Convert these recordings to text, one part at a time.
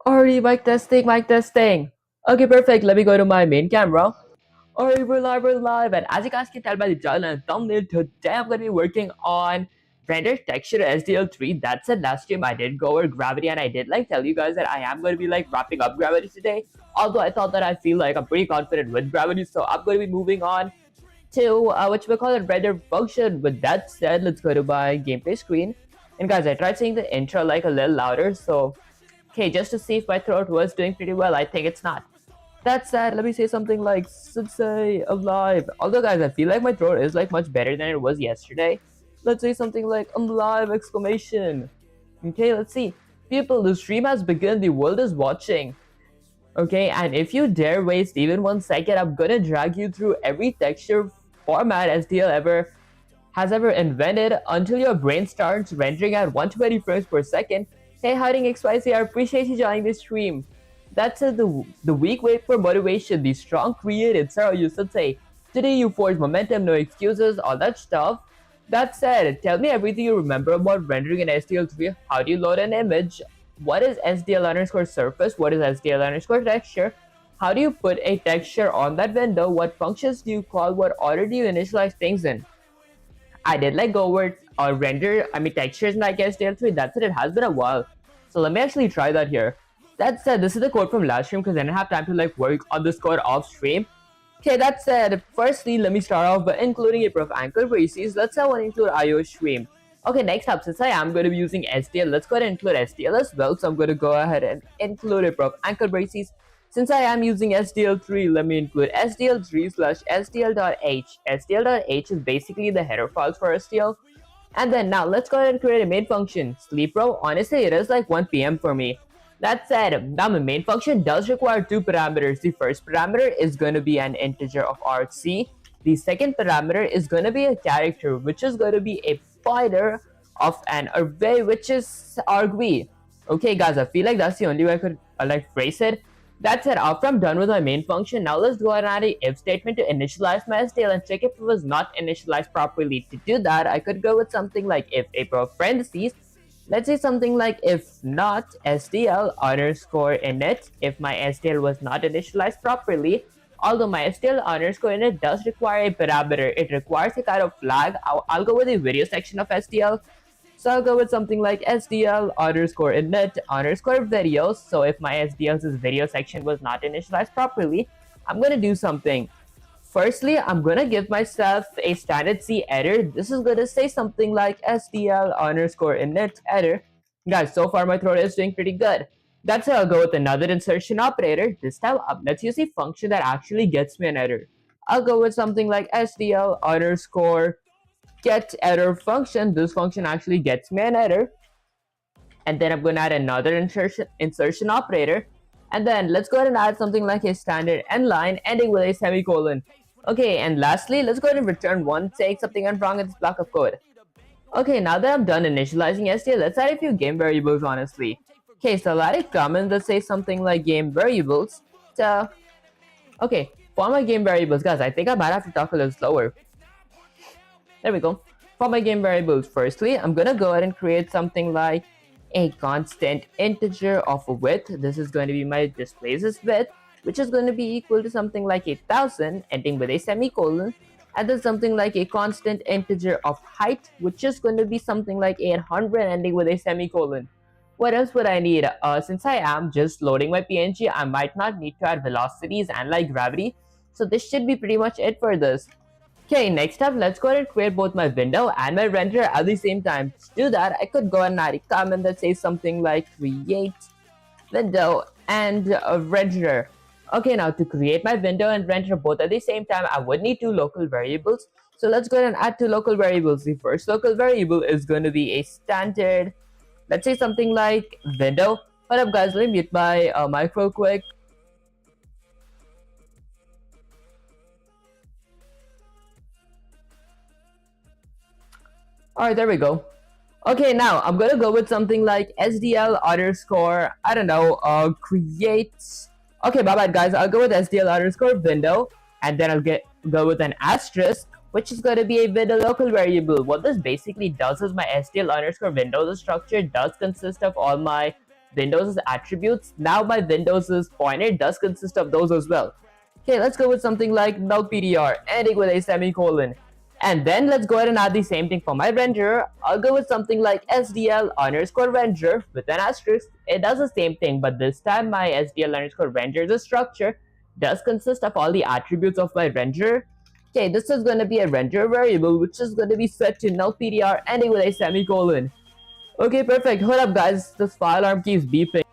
Alright, mic testing, mic testing. Okay, perfect. Let me go to my main camera. Alright, we're live, and as you guys can tell by the title and thumbnail, today I'm going to be working on render texture SDL3. That's it. Last stream I did go over gravity, and I did tell you guys that I am going to be wrapping up gravity today. Although I thought that I feel like I'm pretty confident with gravity, so I'm going to be moving on to what we call it render function. With that said, let's go to my gameplay screen. And guys, I tried saying the intro a little louder, so okay, just to see if my throat was doing pretty well. I think it's not. That said, let me say something like Sensei alive. Although guys, I feel like my throat is much better than it was yesterday. Let's say something like I'm live exclamation. Okay, let's see. People, the stream has begun, the world is watching. Okay, and if you dare waste even 1 second, I'm gonna drag you through every texture format SDL has ever invented until your brain starts rendering at 120 frames per second. Hey, hiding XYZ, I appreciate you joining this stream. That's the weak wait for motivation, the strong created, Sarah, you should say. Today you force momentum, no excuses, all that stuff. That said, tell me everything you remember about rendering in SDL3. How do you load an image? What is SDL underscore surface? What is SDL underscore texture? How do you put a texture on that window? What functions do you call? What order do you initialize things in? I did go over render, textures in SDL3. That's it. It has been a while. So let me actually try that here. That said, this is the code from last stream because I didn't have time to work on this code off stream. Okay, that said, firstly, let me start off by including a proof anchor braces. Let's say I want to include IO stream. Okay, next up, since I am going to be using SDL, let's go ahead and include SDL as well. So I'm going to go ahead and include a proof anchor braces. Since I am using SDL3, let me include SDL3 slash SDL.h. SDL.h is basically the header files for SDL. And then now let's go ahead and create a main function. Sleep row, honestly, it is 1 p.m. for me. That said, now my main function does require two parameters. The first parameter is going to be an integer of argc. The second parameter is going to be a character, which is going to be a pointer of an array, which is argv. Okay, guys, I feel like that's the only way I could phrase it. That said, after I'm done with my main function, now let's go ahead and add an if statement to initialize my SDL and check if it was not initialized properly. To do that, I could go with something like if a parentheses. Let's say something like if not SDL underscore init, if my SDL was not initialized properly. Although my SDL underscore init does require a parameter, it requires a kind of flag. I'll go with the video section of SDL. So I'll go with something like SDL underscore init underscore videos. So if my SDL's video section was not initialized properly, I'm gonna do something. Firstly, I'm gonna give myself a standard C error. This is gonna say something like SDL underscore init error. Guys, so far my throat is doing pretty good. That's how I'll go with another insertion operator. This time, let's use a function that actually gets me an error. I'll go with something like SDL underscore get error function. This function actually gets me an error. And then I'm gonna add another insertion operator. And then let's go ahead and add something like a standard end line ending with a semicolon. Okay, and lastly, let's go ahead and return one saying something went wrong in this block of code. Okay, now that I'm done initializing SDL, let's add a few game variables honestly. Okay, so I'll add a comment that says something like game variables. So, okay, for my game variables, guys, I think I might have to talk a little slower. There we go. For my game variables, firstly, I'm gonna go ahead and create something like a constant integer of a width. This is going to be my displaces width, which is going to be equal to something like 1000 ending with a semicolon, and then something like a constant integer of height, which is going to be something like 800 ending with a semicolon. What else would I need? Since I am just loading my PNG, I might not need to add velocities and gravity, so this should be pretty much it for this. Okay, next up, let's go ahead and create both my window and my renderer at the same time. To do that, I could go ahead and add a comment that says something like create window and a renderer. Okay, now to create my window and renderer both at the same time, I would need two local variables. So let's go ahead and add two local variables. The first local variable is going to be a standard, let's say something like window. Hold up guys, let me mute my mic real quick. Alright, there we go. Okay, now I'm gonna go with something like SDL underscore, I don't know, create. Okay, my bad guys, I'll go with SDL underscore window, and then I'll go with an asterisk, which is gonna be a window local variable. What this basically does is my SDL underscore window, the structure does consist of all my Windows' attributes, now my Windows' pointer does consist of those as well. Okay, let's go with something like nullptr, ending with a semicolon. And then let's go ahead and add the same thing for my renderer. I'll go with something like SDL underscore renderer with an asterisk. It does the same thing, but this time my SDL underscore renderer structure does consist of all the attributes of my renderer. Okay, this is going to be a renderer variable which is going to be set to nullptr ending with a semicolon. Okay, perfect. Hold up, guys. This file alarm keeps beeping.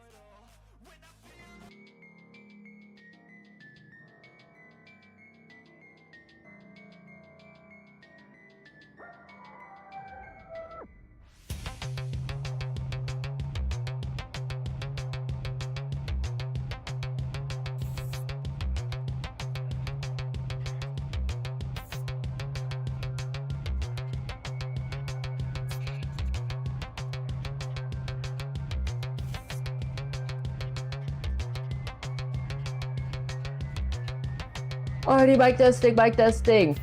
Alrighty, mic testing.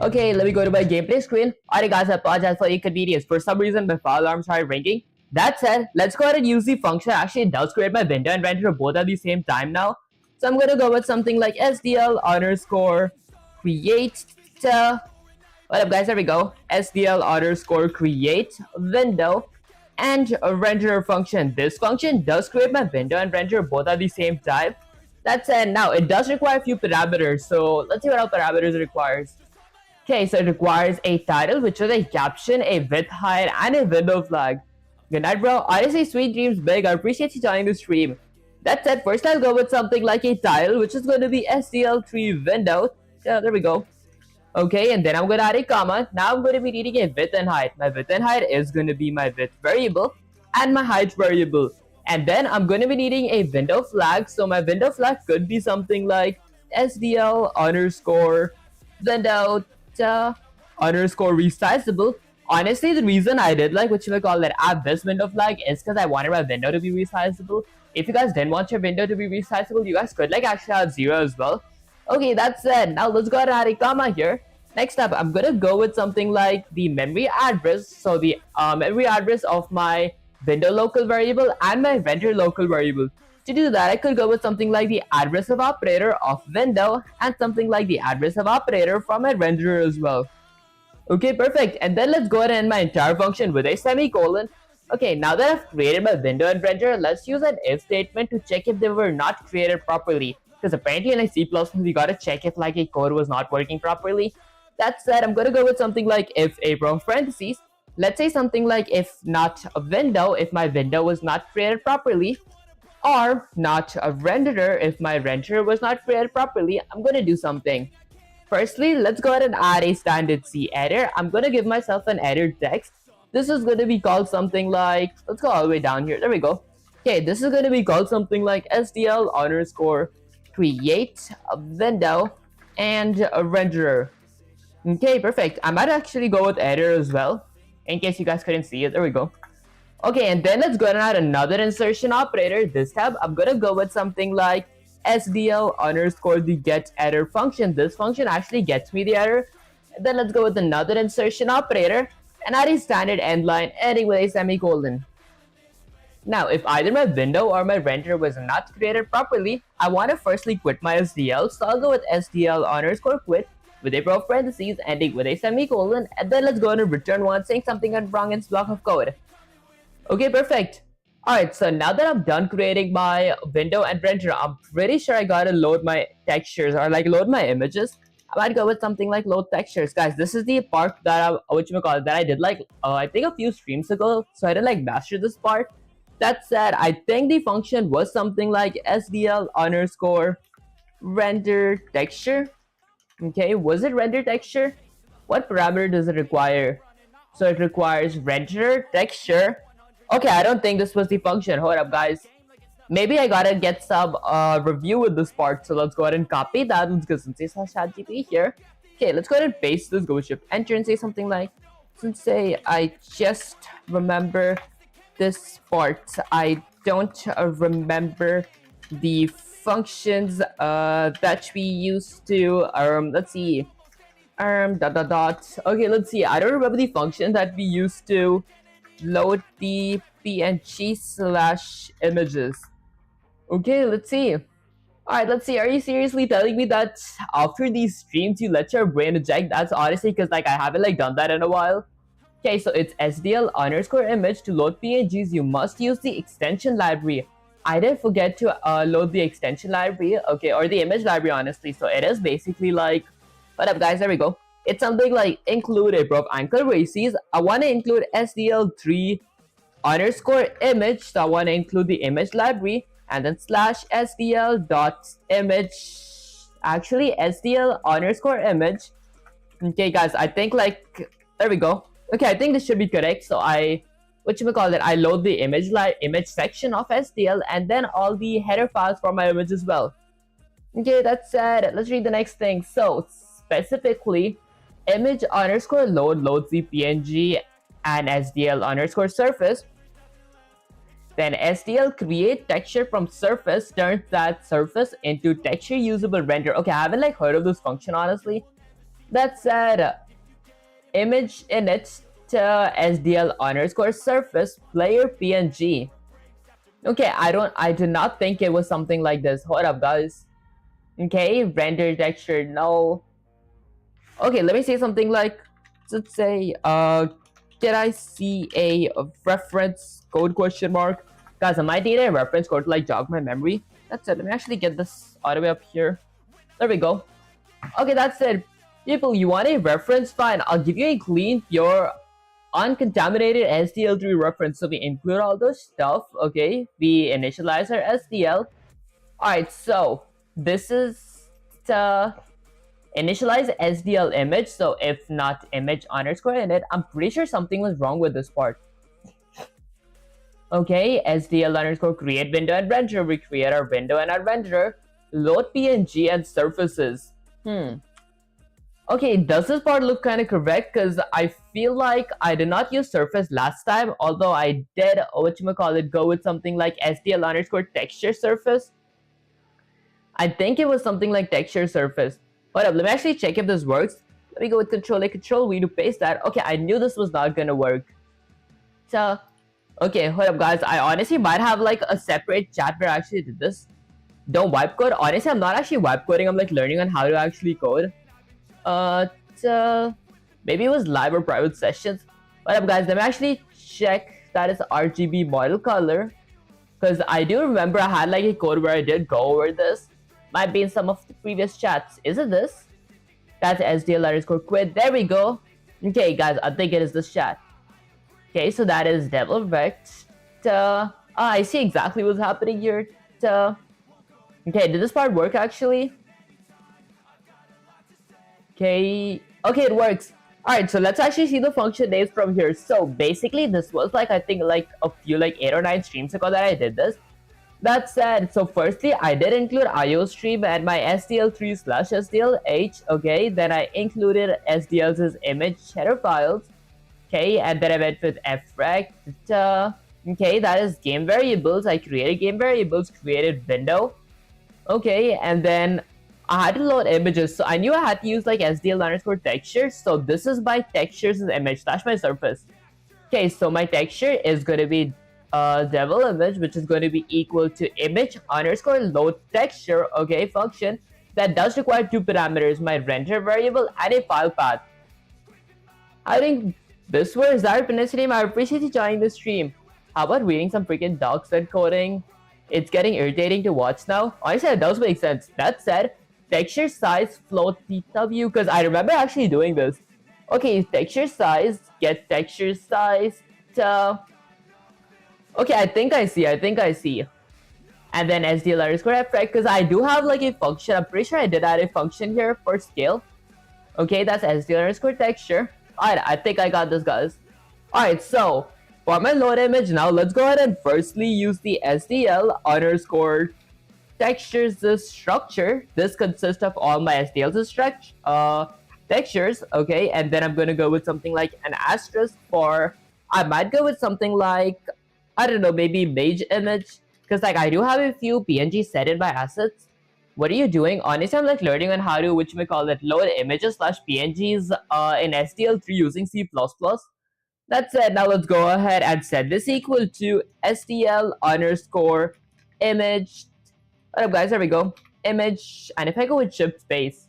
Okay, let me go to my gameplay screen. Alright guys, I apologize for the inconvenience. For some reason, my file alarm started ringing. That said, let's go ahead and use the function. Actually, it does create my window and renderer both at the same time now. So I'm gonna go with something like SDL underscore create. What up guys, there we go. SDL underscore create window and a renderer function. This function does create my window and renderer both at the same time. That said, now it does require a few parameters. So let's see what our parameters it requires. Okay, so it requires a title, which is a caption, a width height, and a window flag. Good night, bro. Honestly, sweet dreams big. I appreciate you joining the stream. That said, first I'll go with something like a title, which is going to be SDL3 window. Yeah, there we go. Okay, and then I'm going to add a comma. Now I'm going to be needing a width and height. My width and height is going to be my width variable and my height variable. And then I'm going to be needing a window flag. So my window flag could be something like SDL underscore window underscore resizable. Honestly, the reason I did like what you would call that add this window flag is because I wanted my window to be resizable. If you guys didn't want your window to be resizable, you guys could like actually add 0 as well. Okay, that said, now let's go ahead and add a comma here. Next up, I'm gonna go with something like the memory address. So the memory address of my window local variable and my render local variable. To do that, I could go with something like the address of operator of window and something like the address of operator from my renderer as well. Okay, perfect. And then let's go ahead and end my entire function with a semicolon. Okay, now that I've created my window and renderer, let's use an if statement to check if they were not created properly. Because apparently in like C++, we gotta check if like a code was not working properly. That said, I'm gonna go with something like if a parentheses. Let's say something like if not a window, if my window was not created properly, or not a renderer, if my renderer was not created properly. I'm gonna do something. Firstly, let's go ahead and add a standard C error. I'm gonna give myself an error text. This is gonna be called something like, let's go all the way down here. There we go. Okay, this is gonna be called something like SDL underscore create a window and a renderer. Okay, perfect. I might actually go with error as well, in case you guys couldn't see it. There we go. Okay, and then let's go ahead and add another insertion operator. This time, I'm gonna go with something like SDL underscore the get error function. This function actually gets me the error. And then let's go with another insertion operator and add a standard end line ending with a semicolon. Now, if either my window or my renderer was not created properly, I want to firstly quit my SDL, so I'll go with SDL underscore quit with a parentheses ending with a semicolon, and then let's go ahead and return one saying something went wrong in this block of code. Okay, perfect. Alright, so now that I'm done creating my window and renderer, I'm pretty sure I gotta load my textures or like load my images. I might go with something like load textures. Guys, this is the part that I did like I think a few streams ago, so I didn't like master this part. That said, I think the function was something like SDL underscore render texture. Okay, was it render texture? What parameter does it require? So it requires render texture. Okay, I don't think this was the function. Hold up, guys. Maybe I gotta get some review with this part. So let's go ahead and copy that. Let's go Sensei slash ChatGPT here. Okay, let's go ahead and paste this. Go shift enter and say something like, Sensei, I just remember this part. I don't remember the functions that we used to let's see okay, let's see. I don't remember the function that we used to load the PNG slash images. Okay, let's see. Alright, let's see. Are you seriously telling me that after these streams you let your brain eject? That's honestly because like I haven't like done that in a while. Okay, so it's SDL underscore image. To load PNGs, you must use the extension library. I did forget to load the extension library, okay, or the image library, honestly. So it is basically like, what up, guys? There we go. It's something like include a prop anchor races. I want to include SDL3 underscore image. So I want to include the image library and then slash SDL dot image. Actually, SDL underscore image. Okay, guys, I think like there we go. Okay, I think this should be correct. So I load the image section of SDL and then all the header files for my image as well. Okay, that said, let's read the next thing. So specifically, image underscore load loads the PNG and SDL underscore surface. Then SDL create texture from surface turns that surface into texture usable render. Okay, I haven't like heard of this function honestly. That said, image init to SDL underscore surface player PNG. Okay, I do not think it was something like this. Hold up, guys. Okay, render texture, no. Okay, let me say something like, let's say, can I see a reference code question mark? Guys, I might need a reference code to like jog my memory. That's it. Let me actually get this all the way up here. There we go. Okay, that's it. People, you want a reference? Fine, I'll give you a clean, pure, uncontaminated SDL3 reference. So we include all those stuff, okay? We initialize our SDL. Alright, so this is the initialize SDL image. So if not image underscore init, I'm pretty sure something was wrong with this part. Okay, SDL underscore create window and renderer. We create our window and our renderer. Load PNG and surfaces. Okay, does this part look kind of correct? Because I feel like I did not use surface last time, although I did, go with something like SDL underscore texture surface. I think it was something like texture surface. Hold up, let me actually check if this works. Let me go with control A, control V to paste that. Okay, I knew this was not gonna work. So, okay, hold up guys. I honestly might have like a separate chat where I actually did this. Don't wipe code. Honestly, I'm not actually wipe coding. I'm like learning on how to actually code. Maybe it was live or private sessions. What up guys, let me actually check that is RGB model color, because I do remember I had like a code where I did go over this. Might be in some of the previous chats. Is it this? That's SDL underscore quit. There we go. Okay guys, I think it is this chat. Okay, so that is devil vect. I see exactly what's happening here. Okay, did this part work actually? Okay, it works. Alright, so let's actually see the function names from here. So basically this was like, I think like a few like 8 or 9 streams ago that I did this. That said, so firstly I did include IO stream and my SDL3 slash SDLH, okay, then I included SDL's image header files, okay, and then I went with frect, okay, that is game variables. I created game variables, created window, okay, and then I had to load images, so I knew I had to use like SDL underscore texture. So this is my textures image slash my surface. Okay, so my texture is going to be devil image, which is going to be equal to image underscore load texture, okay, function that does require 2 parameters, my render variable and a file path. I think this was Zarpinus name. I appreciate you joining the stream. How about reading some freaking docs and coding? It's getting irritating to watch now. Honestly, it does make sense. That said, texture size float theta view, because I remember actually doing this. Okay, texture size, get texture size. Okay, I think I see. And then SDL underscore effect, because I do have like a function. I'm pretty sure I did add a function here for scale. Okay, that's SDL underscore texture. Alright, I think I got this, guys. Alright, so for my load image now, let's go ahead and firstly use the SDL underscore textures this structure. This consists of all my SDL's textures, okay, and then I'm gonna go with something like an asterisk for, I might go with something like, I don't know, maybe mage image, because like I do have a few PNG set in my assets. What are you doing? Honestly, I'm like learning on how to, load images slash PNGs in SDL3 using C++. That's it. Now let's go ahead and set this equal to SDL underscore image. What up, guys? There we go. Image. And if I go with shift space,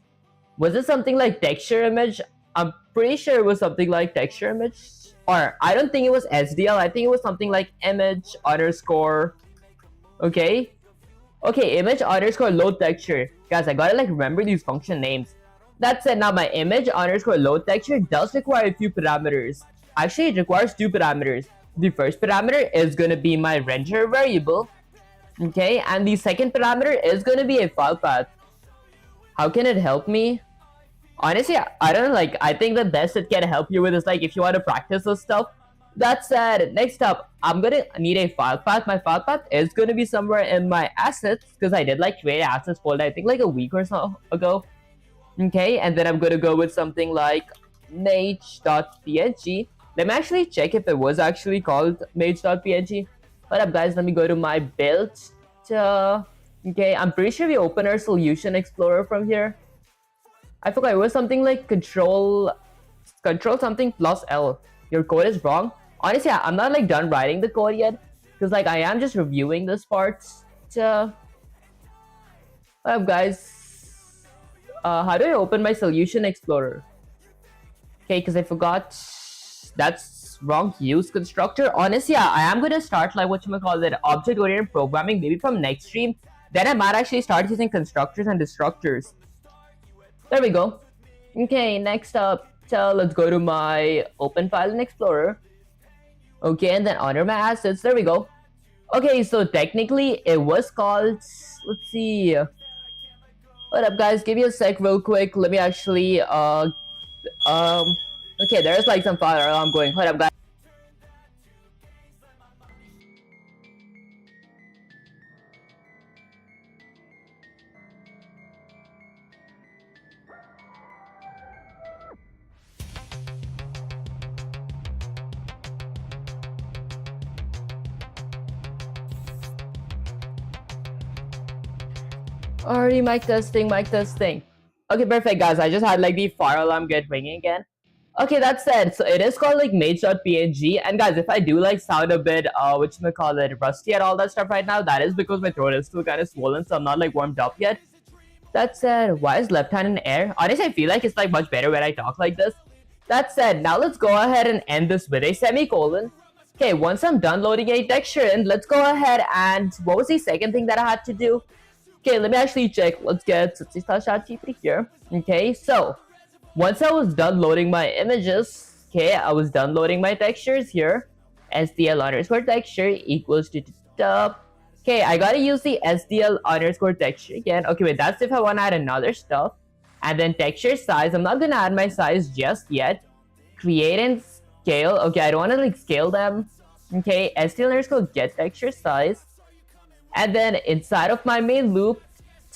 was it something like texture image? I'm pretty sure it was something like texture image. Or I don't think it was SDL. I think it was something like image underscore. Okay. Okay, image underscore load texture. Guys, I gotta like remember these function names. That said, now my image underscore load texture does require a few parameters. Actually, it requires two parameters. The first parameter is gonna be my render variable. Okay, and the second parameter is gonna be a file path. How can it help me? Honestly, I don't know, like, I think the best it can help you with is like if you want to practice this stuff. That said, next up, I'm gonna need a file path. My file path is gonna be somewhere in my assets because I did like create assets folder, I think like a week or so ago. Okay, and then I'm gonna go with something like mage.png. Let me actually check if it was actually called mage.png. What up, guys? Let me go to my build. Okay, I'm pretty sure we open our solution explorer from here. I forgot it was something like control something plus L. Your code is wrong. Honestly, I'm not like done writing the code yet because like I am just reviewing this part. What up, guys? How do I open my solution explorer? Okay, because I forgot. That's wrong. Use constructor. Honestly, I am gonna start like whatchamacallit, object-oriented programming maybe from next stream. Then I might actually start using constructors and destructors. There we go. Okay, next up, let's go to my open file in Explorer. Okay, and then under my assets, there we go. Okay, so technically it was called, let's see. What up, guys? Give me a sec real quick. Let me actually, okay, there's like some fire alarm going. What up, guys? Already mic testing, mic testing. Okay, perfect, guys. I just had like the fire alarm get ringing again. Okay, that said, so it is called like mage.png, and guys, if I do like sound a bit whatchamacallit, rusty and all that stuff right now, that is because my throat is still kind of swollen, so I'm not like warmed up yet. That said, why is left hand in air? Honestly, I feel like it's like much better when I talk like this. That said, now let's go ahead and end this with a semicolon. Okay, once I'm done loading a texture in, let's go ahead and what was the second thing that I had to do? Okay, let me actually check. Let's get ChatGPT here. Okay, so once I was done loading my images, okay, I was done loading my textures here. SDL underscore texture equals to okay, I gotta use the SDL underscore texture again. Okay, wait, that's if I want to add another stuff. And then texture size, I'm not gonna add my size just yet. Create and scale. Okay, I don't want to like scale them. Okay, SDL underscore get texture size. And then inside of my main loop,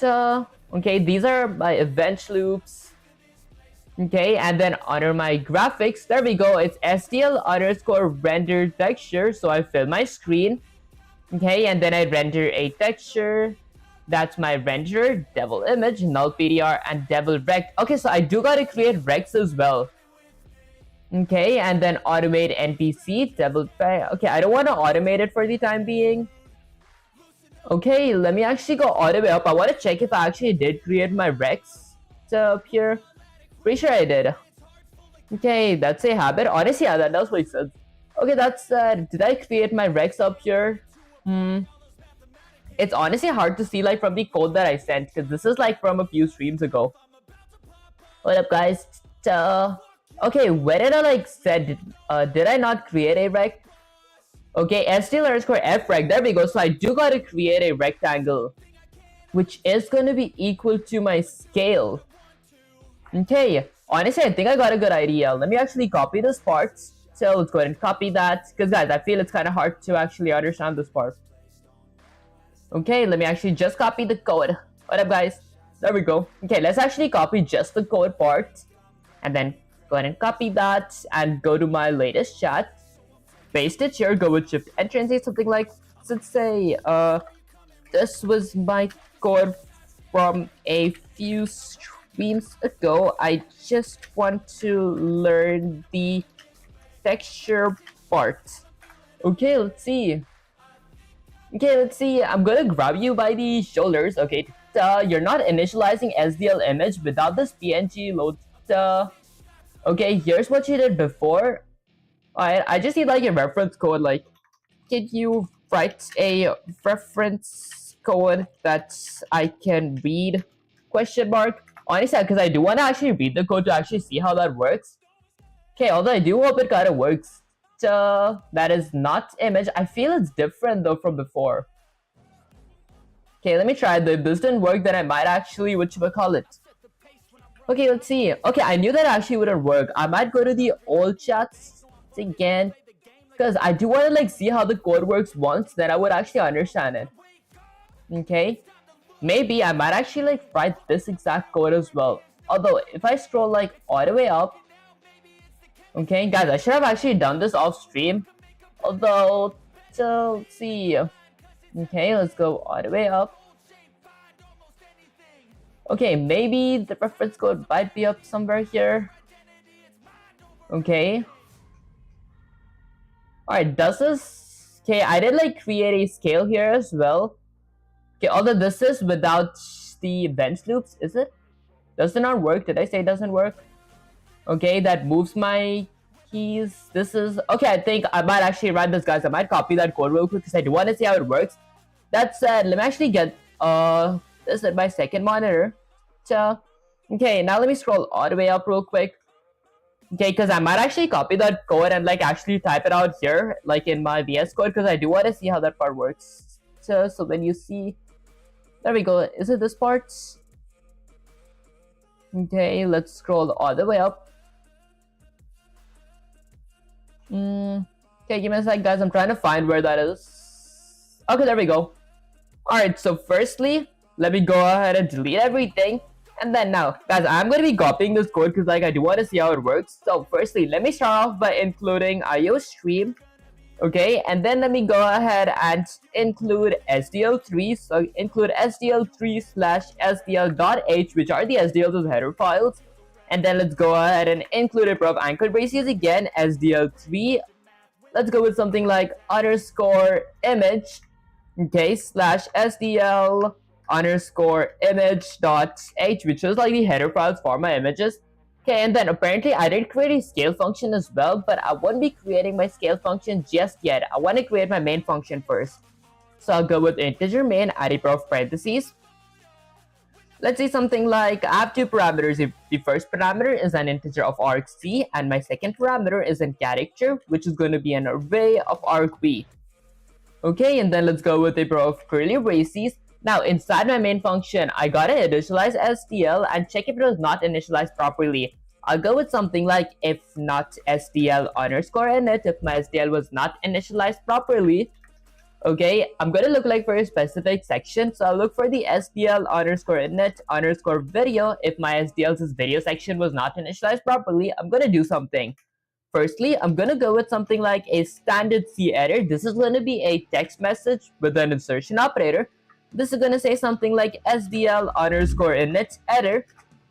okay, these are my event loops. Okay, and then under my graphics, there we go. It's SDL underscore render texture. So I fill my screen. Okay, and then I render a texture. That's my renderer, devil image, null PDR, and devil rect. Okay, so I do gotta create recs as well. Okay, and then automate NPC, devil. Okay, I don't want to automate it for the time being. Okay, let me actually go all the way up. I want to check if I actually did create my recs up here. Pretty sure I did. Okay, that's a habit. Honestly, yeah, that does make sense. Okay, that's did I create my recs up here? It's honestly hard to see like from the code that I sent because this is like from a few streams ago. What up, guys? Okay, where did I like said? Did I not create a rec? Okay, SDL underscore frec. There we go. So I do gotta create a rectangle, which is gonna be equal to my scale. Okay, honestly, I think I got a good idea. Let me actually copy this part. So let's go ahead and copy that. Because guys, I feel it's kind of hard to actually understand this part. Okay, let me actually just copy the code. What up, guys? There we go. Okay, let's actually copy just the code part. And then go ahead and copy that and go to my latest chat. Paste it here, go with shift enter and say something like, let's say, this was my code from a few streams ago. I just want to learn the texture part. Okay, let's see. Okay, let's see. I'm gonna grab you by the shoulders. Okay, you're not initializing SDL image without this PNG load. Okay, here's what you did before. Alright, I just need like a reference code. Like, can you write a reference code that I can read? Question mark. Honestly, because I do want to actually read the code to actually see how that works. Okay, although I do hope it kind of works. That is not image. I feel it's different though from before. Okay, let me try. If this didn't work, then I might actually, what should I call it? Okay, let's see. Okay, I knew that actually wouldn't work. I might go to the old chats again, because I do want to like see how the code works once, then I would actually understand it. Okay, maybe I might actually like write this exact code as well. Although if I scroll like all the way up, okay guys, I should have actually done this off stream. Although, so let's see. Okay, let's go all the way up. Okay, maybe the reference code might be up somewhere here. Okay. Alright, does this... Okay, I did like create a scale here as well. Okay, although this is without the bench loops, is it? Does it not work? Did I say it doesn't work? Okay, that moves my keys. This is... Okay, I think I might actually write this, guys. I might copy that code real quick because I do want to see how it works. That said, let me actually get this at my second monitor. Okay, now let me scroll all the way up real quick. Okay, because I might actually copy that code and like actually type it out here, like in my VS Code, because I do want to see how that part works. So when you see, there we go. Is it this part? Okay, let's scroll all the way up. Okay, give me a sec, guys. I'm trying to find where that is. Okay, there we go. Alright, so firstly, let me go ahead and delete everything. And then now, guys, I'm going to be copying this code because like I do want to see how it works. So firstly, let me start off by including IO stream. Okay, and then let me go ahead and include SDL3. So include SDL3 / SDL.h, which are the SDL's header files. And then let's go ahead and include a pair of anchor braces again, SDL3. Let's go with something like underscore image. Okay, / SDL underscore image.h, which is like the header files for my images. Okay, and then apparently I did create a scale function as well, but I won't be creating my scale function just yet. I want to create my main function first. So I'll go with integer main, add a pair of parentheses. Let's say something like I have two parameters. If the first parameter is an integer of argc, and my second parameter is a character, which is going to be an array of argv. Okay, and then let's go with a pair of curly braces. Now, inside my main function, I gotta initialize SDL and check if it was not initialized properly. I'll go with something like if not SDL underscore init, if my SDL was not initialized properly. Okay, I'm gonna look like for a specific section, so I'll look for the SDL underscore init underscore video. If my SDL's video section was not initialized properly, I'm gonna do something. Firstly, I'm gonna go with something like a standard C error. This is gonna be a text message with an insertion operator. This is gonna say something like SDL underscore init error.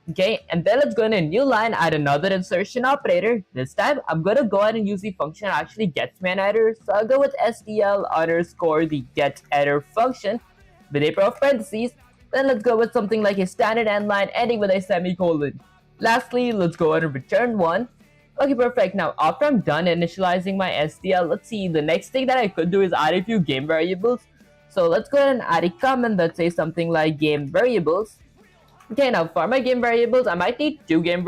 Okay, and then let's go in a new line, add another insertion operator. This time, I'm gonna go ahead and use the function that actually gets me an error. So I'll go with SDL underscore the get error function with a pair of parentheses. Then let's go with something like a standard end line ending with a semicolon. Lastly, let's go ahead and return 1. Okay, perfect. Now, after I'm done initializing my SDL, let's see, the next thing that I could do is add a few game variables. So let's go ahead and add a comment that says something like game variables. Okay, now for my game variables, I might need two game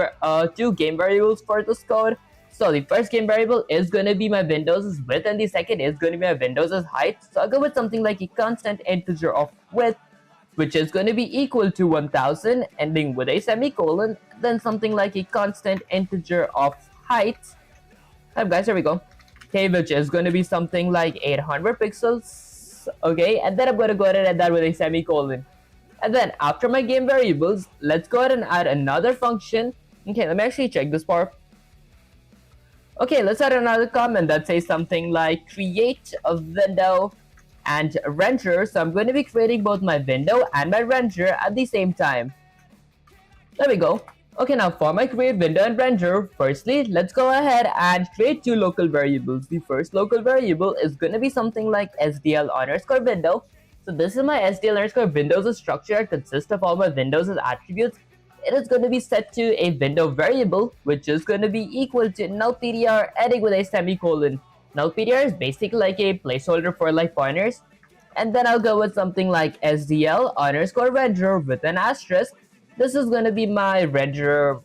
variables for this code. So the first game variable is going to be my Window's width, and the second is going to be my Window's height. So I'll go with something like a constant integer of width, which is going to be equal to 1000, ending with a semicolon. Then something like a constant integer of height. Alright guys, here we go. Okay, which is going to be something like 800 pixels. Okay, and then I'm going to go ahead and add that with a semicolon. And then after my game variables, let's go ahead and add another function. Okay, let me actually check this part. Okay, let's add another comment that says something like create a window and render. So I'm going to be creating both my window and my render at the same time. There we go. Okay, now for my create window and render, firstly, let's go ahead and create two local variables. The first local variable is going to be something like SDL underscore window. So this is my SDL underscore windows structure that consists of all my windows as attributes. It is going to be set to a window variable, which is going to be equal to nullptr ending with a semicolon. Nullptr is basically like a placeholder for like pointers. And then I'll go with something like SDL underscore render with an asterisk. This is going to be my render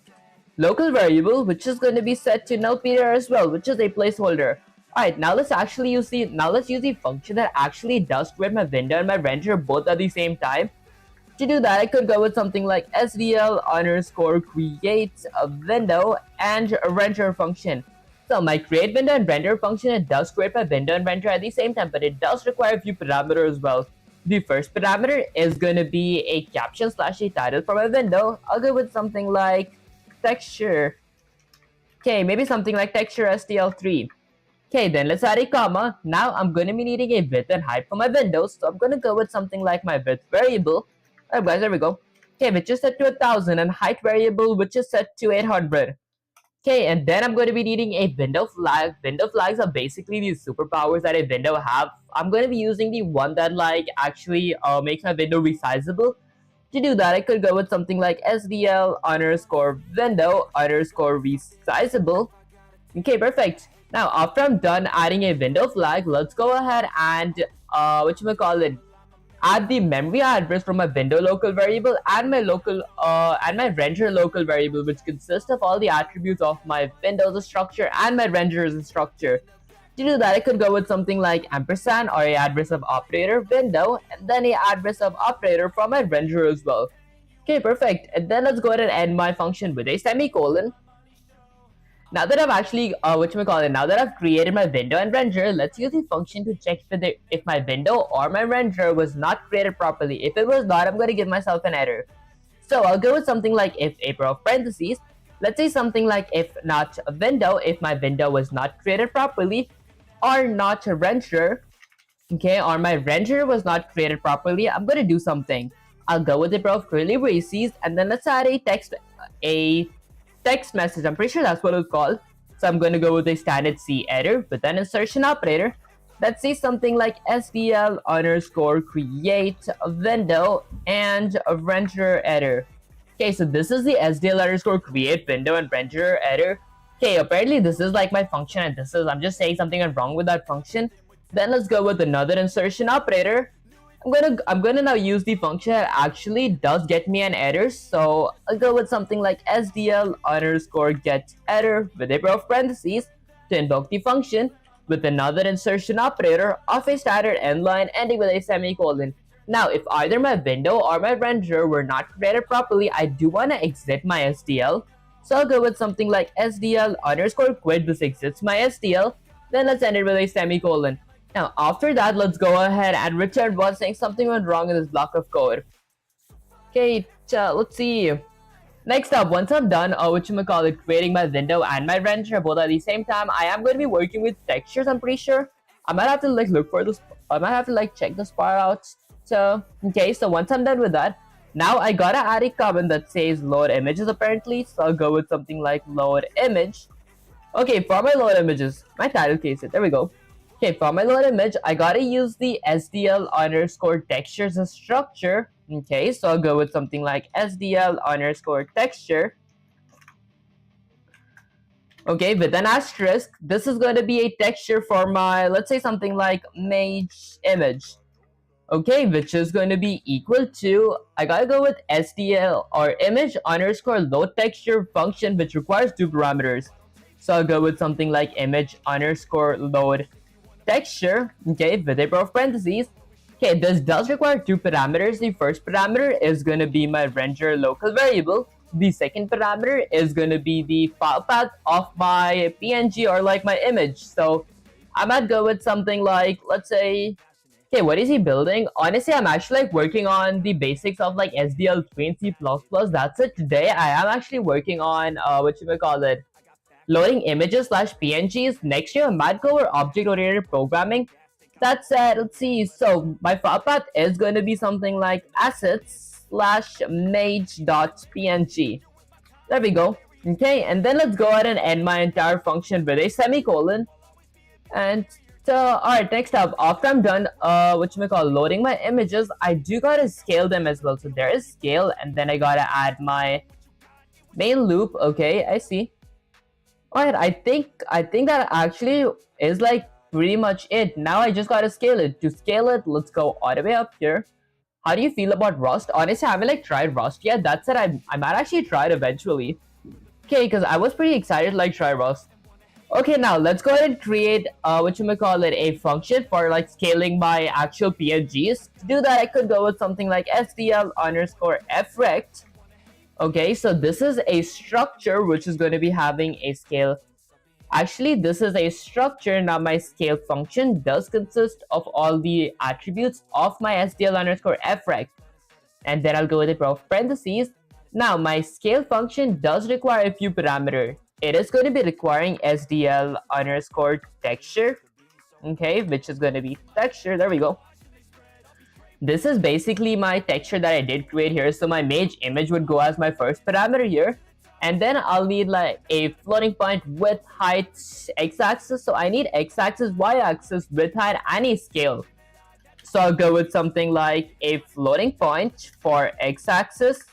local variable, which is going to be set to nullptr as well, which is a placeholder. Alright, now let's use the function that actually does create my window and my render both at the same time. To do that, I could go with something like SDL underscore create a window and a render function. So my create window and render function, it does create my window and render at the same time, but it does require a few parameters as well. The first parameter is going to be a caption slash a title for my window. I'll go with something like texture. Okay, maybe something like texture SDL3. Okay, then let's add a comma. Now I'm going to be needing a width and height for my windows, so I'm going to go with something like my width variable. Alright guys, there we go. Okay, which is set to 1000 and height variable which is set to 800. Okay, and then I'm going to be needing a window flag. Window flags are basically these superpowers that a window have. I'm going to be using the one that like actually makes my window resizable. To do that, I could go with something like SDL underscore window underscore resizable. Okay, perfect. Now, after I'm done adding a window flag, let's go ahead and add the memory address from my window local variable and my render local variable, which consists of all the attributes of my windows structure and my renders structure. To do that, I could go with something like ampersand or a address of operator window and then a address of operator from my render as well. Okay, perfect. And then let's go ahead and end my function with a semicolon. Now that I've actually, now that I've created my window and render, let's use the function to check if my window or my render was not created properly. If it was not, I'm going to give myself an error. So I'll go with something like if a pair of parentheses. Let's say something like if not a window, if my window was not created properly, or not a render, okay, or my render was not created properly, I'm going to do something. I'll go with a pair of curly braces, and then let's add a text message. I'm pretty sure that's what it's called. So I'm going to go with a standard C error with an insertion operator that says something like SDL underscore create a window and a render error. Okay, so this is the SDL underscore create window and render error. Okay, apparently this is like my function and I'm just saying something wrong with that function. Then let's go with another insertion operator. I'm gonna now use the function that actually does get me an error. So I'll go with something like SDL underscore get error with a pair of parentheses to invoke the function with another insertion operator of a standard end line ending with a semicolon. Now, if either my window or my render were not created properly, I do want to exit my SDL. So I'll go with something like SDL underscore quit. This exits my SDL. Then let's end it with a semicolon. Now, after that, let's go ahead and return one saying something went wrong in this block of code. Okay, let's see. Next up, once I'm done, creating my window and my render both at the same time, I am going to be working with textures, I'm pretty sure. I might have to like look for this, I might have to like check this part out. So, okay, so once I'm done with that, now I gotta add a comment that says load images apparently. So I'll go with something like load image. Okay, for my load images, my title case, there we go. Okay, for my load image, I gotta use the SDL underscore textures as structure. Okay, so I'll go with something like SDL underscore texture. Okay, with an asterisk, this is going to be a texture for my, let's say something like mage image. Okay, which is going to be equal to, I gotta go with SDL or image underscore load texture function, which requires two parameters. So I'll go with something like image underscore load texture, okay, with a pair of parentheses. Okay, this does require two parameters. The first parameter is going to be my render local variable. The second parameter is going to be the file path of my PNG or like my image. So I might go with something like, let's say, okay, what is he building? Honestly, I'm actually like working on the basics of like SDL3 and C++. That's it. Today, I am actually working on loading images slash PNGs. Next year, I might go over object-oriented programming. That said, let's see. So my file path is going to be something like assets slash mage.png. There we go. Okay, and then let's go ahead and end my entire function with a semicolon. And alright, next up, after I'm done loading my images, I do gotta scale them as well. So there is scale, and then I gotta add my main loop. Okay, I see. Alright, I think that actually is like pretty much it. Now I just gotta scale it. To scale it, let's go all the way up here. How do you feel about Rust? Honestly, I haven't like tried Rust yet. That said, I might actually try it eventually. Okay, because I was pretty excited to like try Rust. Okay, now let's go ahead and create a function for like scaling my actual PNGs. To do that, I could go with something like SDL underscore frect. Okay, so this is a structure which is going to be having a scale. Actually, this is a structure. Now my scale function does consist of all the attributes of my SDL underscore frect. And then I'll go with the parentheses. Now my scale function does require a few parameters. It is going to be requiring SDL underscore texture. Okay, which is going to be texture. There we go. This is basically my texture that I did create here. So my mage image would go as my first parameter here. And then I'll need like a floating point width, height, x-axis. So I need x-axis, y-axis, width, height, and a scale. So I'll go with something like a floating point for x-axis.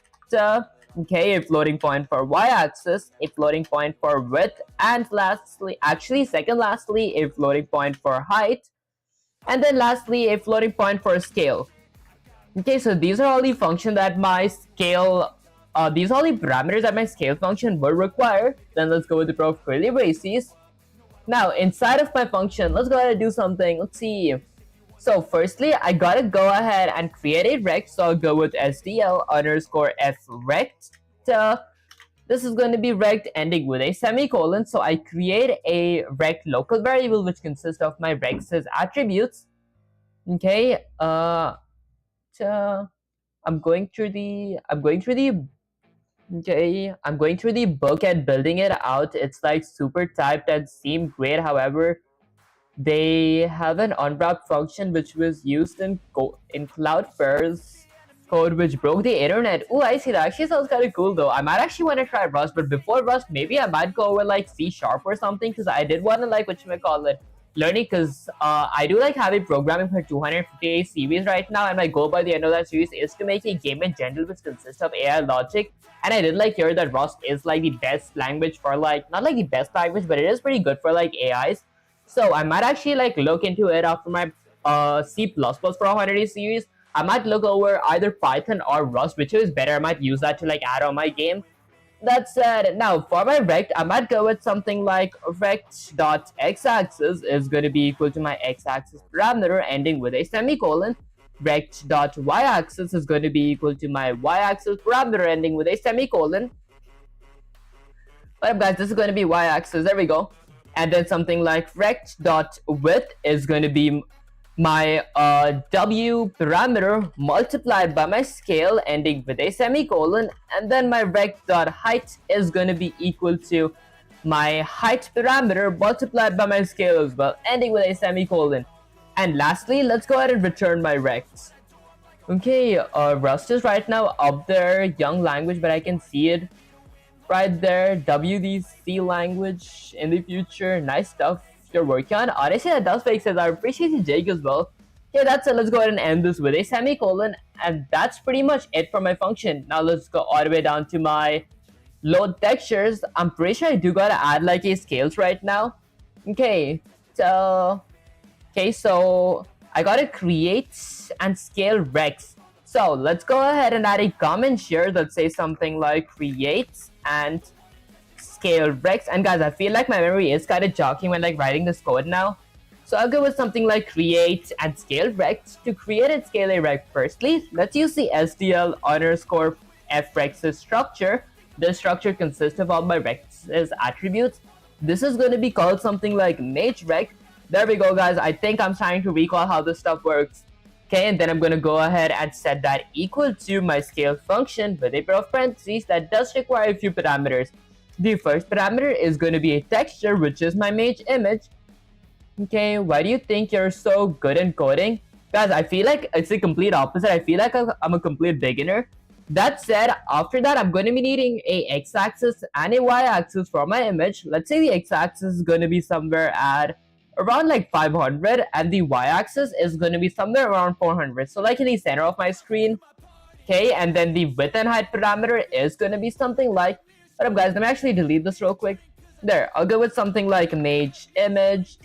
Okay, a floating point for y-axis, a floating point for width, and lastly, a floating point for height, and then lastly, a floating point for scale. Okay, so these are all the functions that my scale, these are all the parameters that my scale function will require. Then let's go with the prof curly braces. Now, inside of my function, let's go ahead and do something. Let's see. So firstly, I gotta go ahead and create a rect. So I'll go with SDL underscore frect. This is going to be rect ending with a semicolon. So I create a rect local variable which consists of my rect's attributes. Okay. I'm going through the book and building it out. It's like super typed and seemed great. However, they have an unwrapped function which was used in Cloudflare's code, which broke the internet. Oh, I see. That actually sounds kind of cool though. I might actually want to try Rust, but before Rust, maybe I might go with like C# or something, because I did want to like learning, because I do like having programming for 258 series right now, and my goal by the end of that series is to make a game in general which consists of AI logic. And I did like hear that Rust is like the best language for like, not like the best language, but it is pretty good for like AIs. So I might actually like look into it after my C++ for 100 series. I might look over either Python or Rust, which is better. I might use that to like add on my game. That said, now for my rect, I might go with something like rect.x-axis is going to be equal to my x-axis parameter ending with a semicolon. Rect.y-axis is going to be equal to my y-axis parameter ending with a semicolon. Alright guys, this is going to be y-axis. There we go. And then something like rect.width is going to be my w parameter multiplied by my scale ending with a semicolon, and then my rect.height is going to be equal to my height parameter multiplied by my scale as well, ending with a semicolon. And lastly, let's go ahead and return my rects. Okay, Rust is right now up there, young language, but I can see it right there. WDC language in the future. Nice stuff you're working on. Honestly, that does make sense. I appreciate you, Jake, as well. Yeah, that's it. Let's go ahead and end this with a semicolon. And that's pretty much it for my function. Now let's go all the way down to my load textures. I'm pretty sure I do gotta add like a scales right now. Okay, so I gotta create and scale rects. So let's go ahead and add a comment here that says something like create and scale rects. And guys, I feel like my memory is kind of jogging when like writing this code now. So I'll go with something like create and scale rects. To create and scale a rect, firstly, let's use the SDL underscore frect structure. This structure consists of all my rects attributes. This is going to be called something like mage rect. There we go, guys. I think I'm trying to recall how this stuff works. Okay, and then I'm going to go ahead and set that equal to my scale function with a pair of parentheses that does require a few parameters. The first parameter is going to be a texture, which is my mage image. Okay, why do you think you're so good in coding? Guys, I feel like it's the complete opposite. I feel like I'm a complete beginner. That said, after that, I'm going to be needing a x-axis and a y-axis for my image. Let's say the x-axis is going to be somewhere at around like 500 and the y-axis is going to be somewhere around 400. So like in the center of my screen. Okay, and then the width and height parameter is going to be something like, hold up guys, let me actually delete this real quick. There, I'll go with something like mage image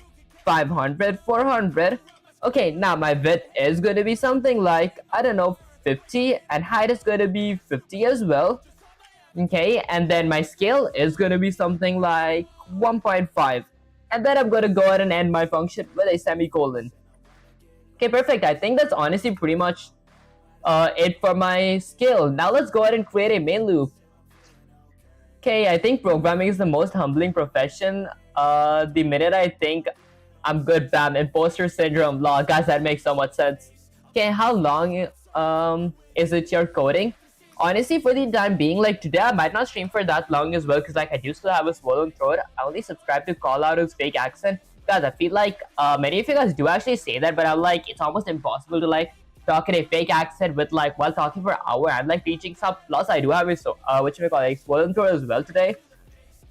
500, 400. Okay, now my width is going to be something like, I don't know, 50, and height is going to be 50 as well. Okay, and then my scale is going to be something like 1.5. And then I'm going to go ahead and end my function with a semicolon. Okay, perfect. I think that's honestly pretty much it for my scale. Now let's go ahead and create a main loop. Okay, I think programming is the most humbling profession. The minute I think I'm good, bam, imposter syndrome. Law, guys, that makes so much sense. Okay, how long is it you're coding? Honestly, for the time being, like today, I might not stream for that long as well because like I do still have a swollen throat. I only subscribe to call out his fake accent. Guys, I feel like many of you guys do actually say that, but I'm like, it's almost impossible to like talk in a fake accent with like while talking for an hour and like teaching some. Plus, I do have a which we call like swollen throat as well today.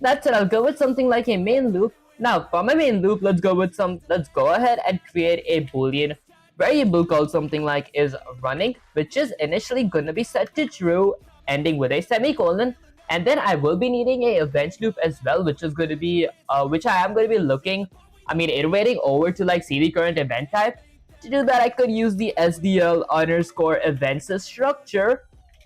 That's it. I'll go with something like a main loop. Now, for my main loop, let's go ahead and create a boolean variable called something like is running, which is initially gonna be set to true, ending with a semicolon. And then I will be needing a event loop as well, which is going to be which I am going to be iterating over to like see the current event type. To do that, I could use the SDL underscore events structure,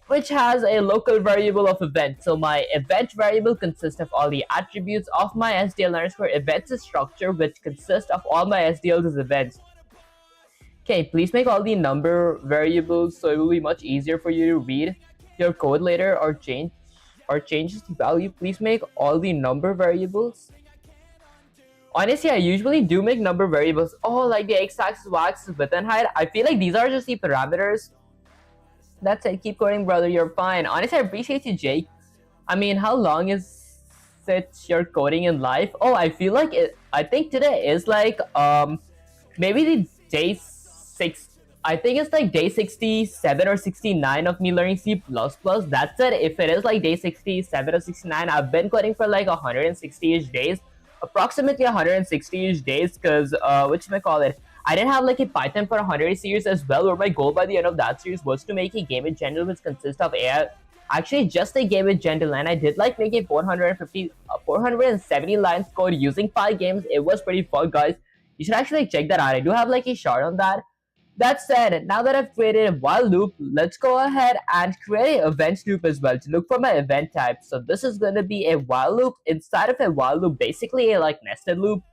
which has a local variable of event. So my event variable consists of all the attributes of my SDL underscore events structure, which consists of all my SDL's events. Okay, please make all the number variables so it will be much easier for you to read your code later or change the value. Please make all the number variables. Honestly, I usually do make number variables. Oh, like the x-axis, y-axis, width and height. I feel like these are just the parameters. That's it. Keep coding, brother. You're fine. Honestly, I appreciate you, Jake. I mean, how long is it you're coding in life? Oh, I feel like it. I think today is like maybe the day 6. I think it's like day 67 or 69 of me learning C++. That's it. If it is like day 67 or 69, I've been coding for like 160-ish days. Approximately 160-ish days, because I did have like a Python for 100 series as well, where my goal by the end of that series was to make a game in general which consists of actually just a game in general, and I did like make a 470 lines code using 5 games. It was pretty fun, guys. You should actually check that out. I do have like a shard on that. That said, now that I've created a while loop, let's go ahead and create an event loop as well to look for my event type. So this is going to be a while loop inside of a while loop, basically a like nested loop.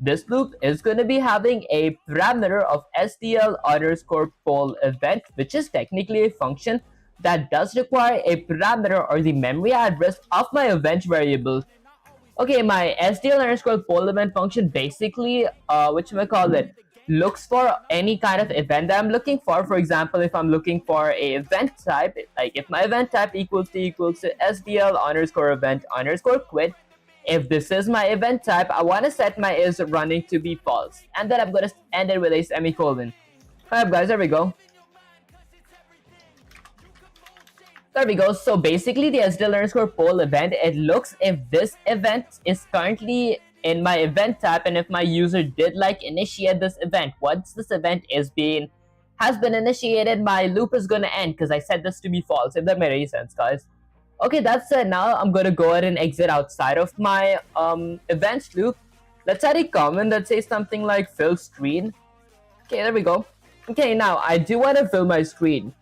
This loop is going to be having a parameter of SDL underscore poll event, which is technically a function that does require a parameter or the memory address of my event variable. Okay, my SDL underscore poll event function basically, looks for any kind of event that I'm looking for. For example, if I'm looking for a event type, like if my event type equals to SDL underscore event underscore quit, if this is my event type, I want to set my is running to be false. And then I'm going to end it with a semicolon. Alright guys, there we go. There we go. So basically the SDL underscore poll event, it looks if this event is currently in my event type and if my user did like initiate this event. Once this event has been initiated, my loop is gonna end because I set this to be false, if that made any sense, guys. Okay, that's it. Now I'm gonna go ahead and exit outside of my events loop. Let's add a comment that says something like fill screen. Okay, there we go. Okay, now I do want to fill my screen.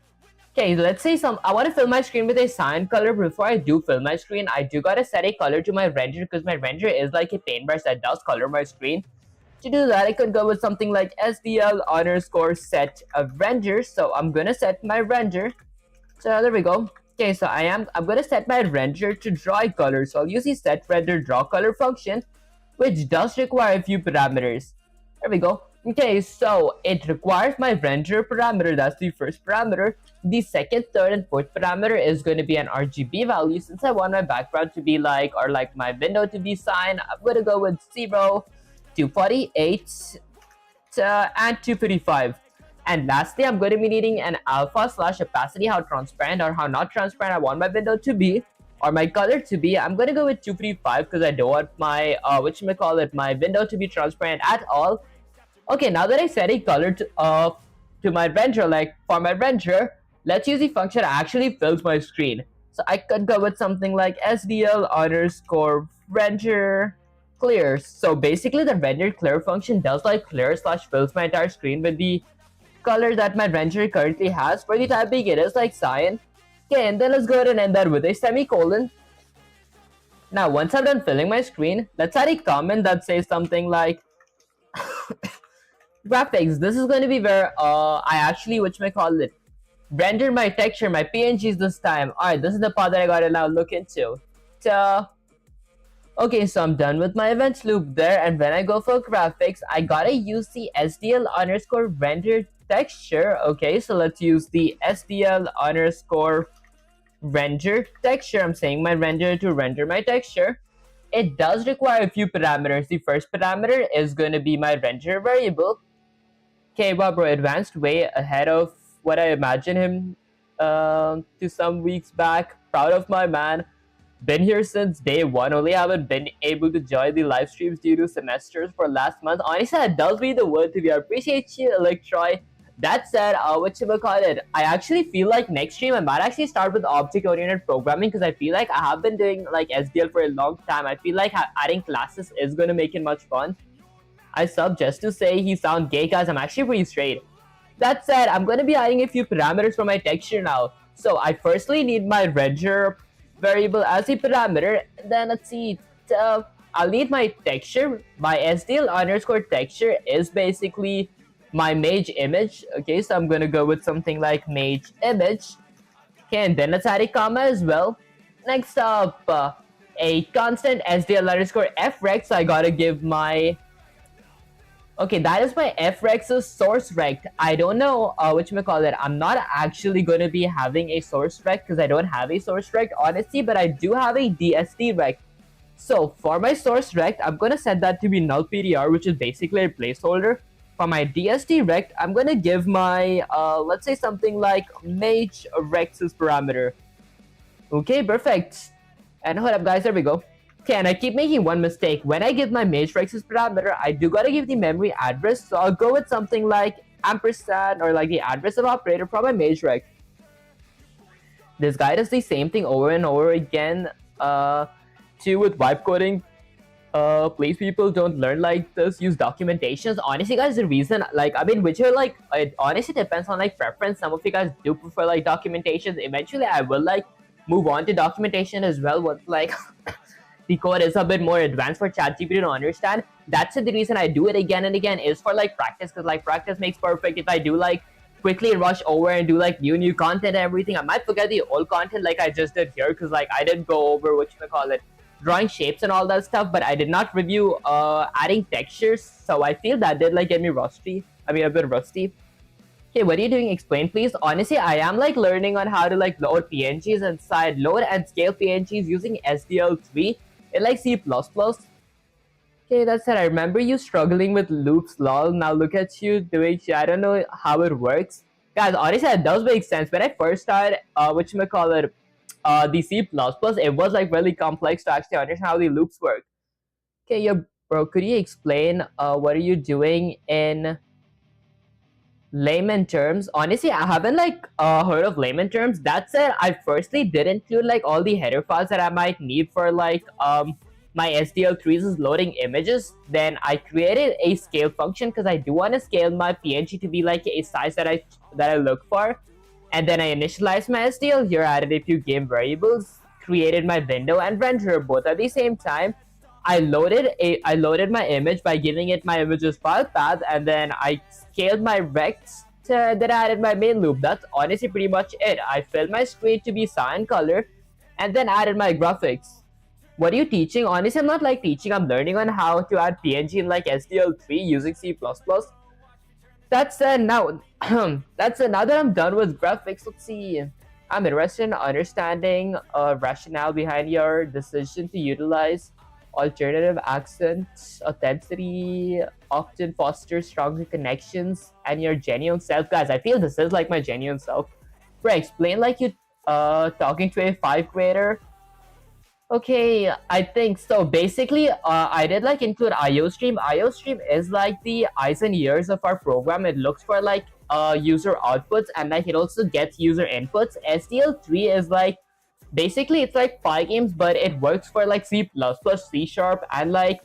Okay, let's say I want to fill my screen with a cyan color. Before I do fill my screen, I do gotta set a color to my render because my render is like a paintbrush that does color my screen. To do that, I could go with something like SDL underscore set of render. So I'm gonna set my render. So there we go. Okay, so I'm gonna set my render to draw a color. So I'll use the set render draw color function, which does require a few parameters. There we go. Okay, so it requires my render parameter. That's the first parameter. The second, third, and fourth parameter is going to be an RGB value. Since I want my background to be like, or like my window to be cyan, I'm going to go with 0, 248, and 255. And lastly, I'm going to be needing an alpha slash opacity, how transparent or how not transparent I want my window to be, or my color to be. I'm going to go with 255 because I don't want my, my window to be transparent at all. Okay, now that I set a color to my render, like for my render, let's use the function that actually fills my screen. So I could go with something like SDL underscore render clear. So basically the render clear function does like clear slash fills my entire screen with the color that my render currently has. For the time being, it is like cyan. Okay, and then let's go ahead and end that with a semicolon. Now, once I'm done filling my screen, let's add a comment that says something like graphics. This is going to be where I actually, render my texture, my PNGs this time. Alright, this is the part that I gotta now look into. So, okay, so I'm done with my events loop there, and when I go for graphics, I gotta use the SDL underscore render texture. Okay, so let's use the SDL underscore render texture. I'm saying my render to render my texture. It does require a few parameters. The first parameter is going to be my render variable. Okay, wow, bro, advanced way ahead of what I imagined him to some weeks back. Proud of my man. Been here since day one. Only haven't been able to join the live streams due to semesters for last month. Honestly, that does mean the word to me. I appreciate you, Electroy. That said, I actually feel like next stream I might actually start with object-oriented programming because I feel like I have been doing like SDL for a long time. I feel like adding classes is going to make it much fun. I sub just to say he sound gay, guys. I'm actually pretty straight. That said, I'm going to be adding a few parameters for my texture now. So I firstly need my render variable as a parameter. Then let's see. I'll need my texture. My SDL underscore texture is basically my mage image. Okay, so I'm going to go with something like mage image. Okay, and then let's add a comma as well. Next up, a constant SDL underscore frect. So I got to give my... Okay, that is my frex's source rect. I don't know I'm not actually going to be having a source rect because I don't have a source rect, honestly, but I do have a DSD rect. So for my source rect, I'm going to set that to be null PDR, which is basically a placeholder. For my DSD rect, I'm going to give my, let's say something like mage rex's parameter. Okay, perfect. And hold up, guys, there we go. Okay, and I keep making one mistake. When I give my mage rex's parameter, I do gotta give the memory address. So I'll go with something like ampersand or like the address of operator for my mage rex. This guy does the same thing over and over again. Too with wipe coding. Please, people, don't learn like this. Use documentations. Honestly, guys, the reason whichever it honestly depends on like preference. Some of you guys do prefer like documentations. Eventually, I will like move on to documentation as well. Once like the code is a bit more advanced for ChatGPT to understand. That's the reason I do it again and again is for like practice, because like practice makes perfect. If I do like quickly rush over and do like new content and everything, I might forget the old content like I just did here, because like I didn't go over drawing shapes and all that stuff, but I did not review adding textures, so I feel that did like get me a bit rusty. Okay, what are you doing? Explain, please. Honestly, I am like learning on how to like load PNGs inside, load and scale PNGs using SDL3 in like C++. Okay, that's it. I remember you struggling with loops, lol. Now look at you doing shit. I don't know how it works. Guys, honestly, that does make sense. When I first started, the C++, it was like really complex to actually understand how the loops work. Okay, yo, bro, could you explain what are you doing in layman terms? Honestly, I haven't like heard of layman terms. That said, I firstly did include like all the header files that I might need for like my SDL3's loading images. Then I created a scale function because I do want to scale my PNG to be like a size that I look for. And then I initialized my SDL. Here I added a few game variables, created my window and renderer both at the same time. I loaded my image by giving it my images file path, and then I scaled my rects. Then I added my main loop. That's honestly pretty much it. I filled my screen to be cyan color, and then added my graphics. What are you teaching? Honestly, I'm not like teaching. I'm learning on how to add PNG in like SDL3 using C++. That's now. Now that I'm done with graphics, let's see. I'm interested in understanding rationale behind your decision to utilize alternative accents, authenticity often fosters stronger connections, and your genuine self. Guys, I feel this is like my genuine self. Bro, explain like you talking to a 5th grader. Okay, I think so. Basically, I did like include IOStream. IOStream is like the eyes and ears of our program. It looks for like user outputs and like it also gets user inputs. SDL3 is like basically it's like Pygames, but it works for like C++, C Sharp, and like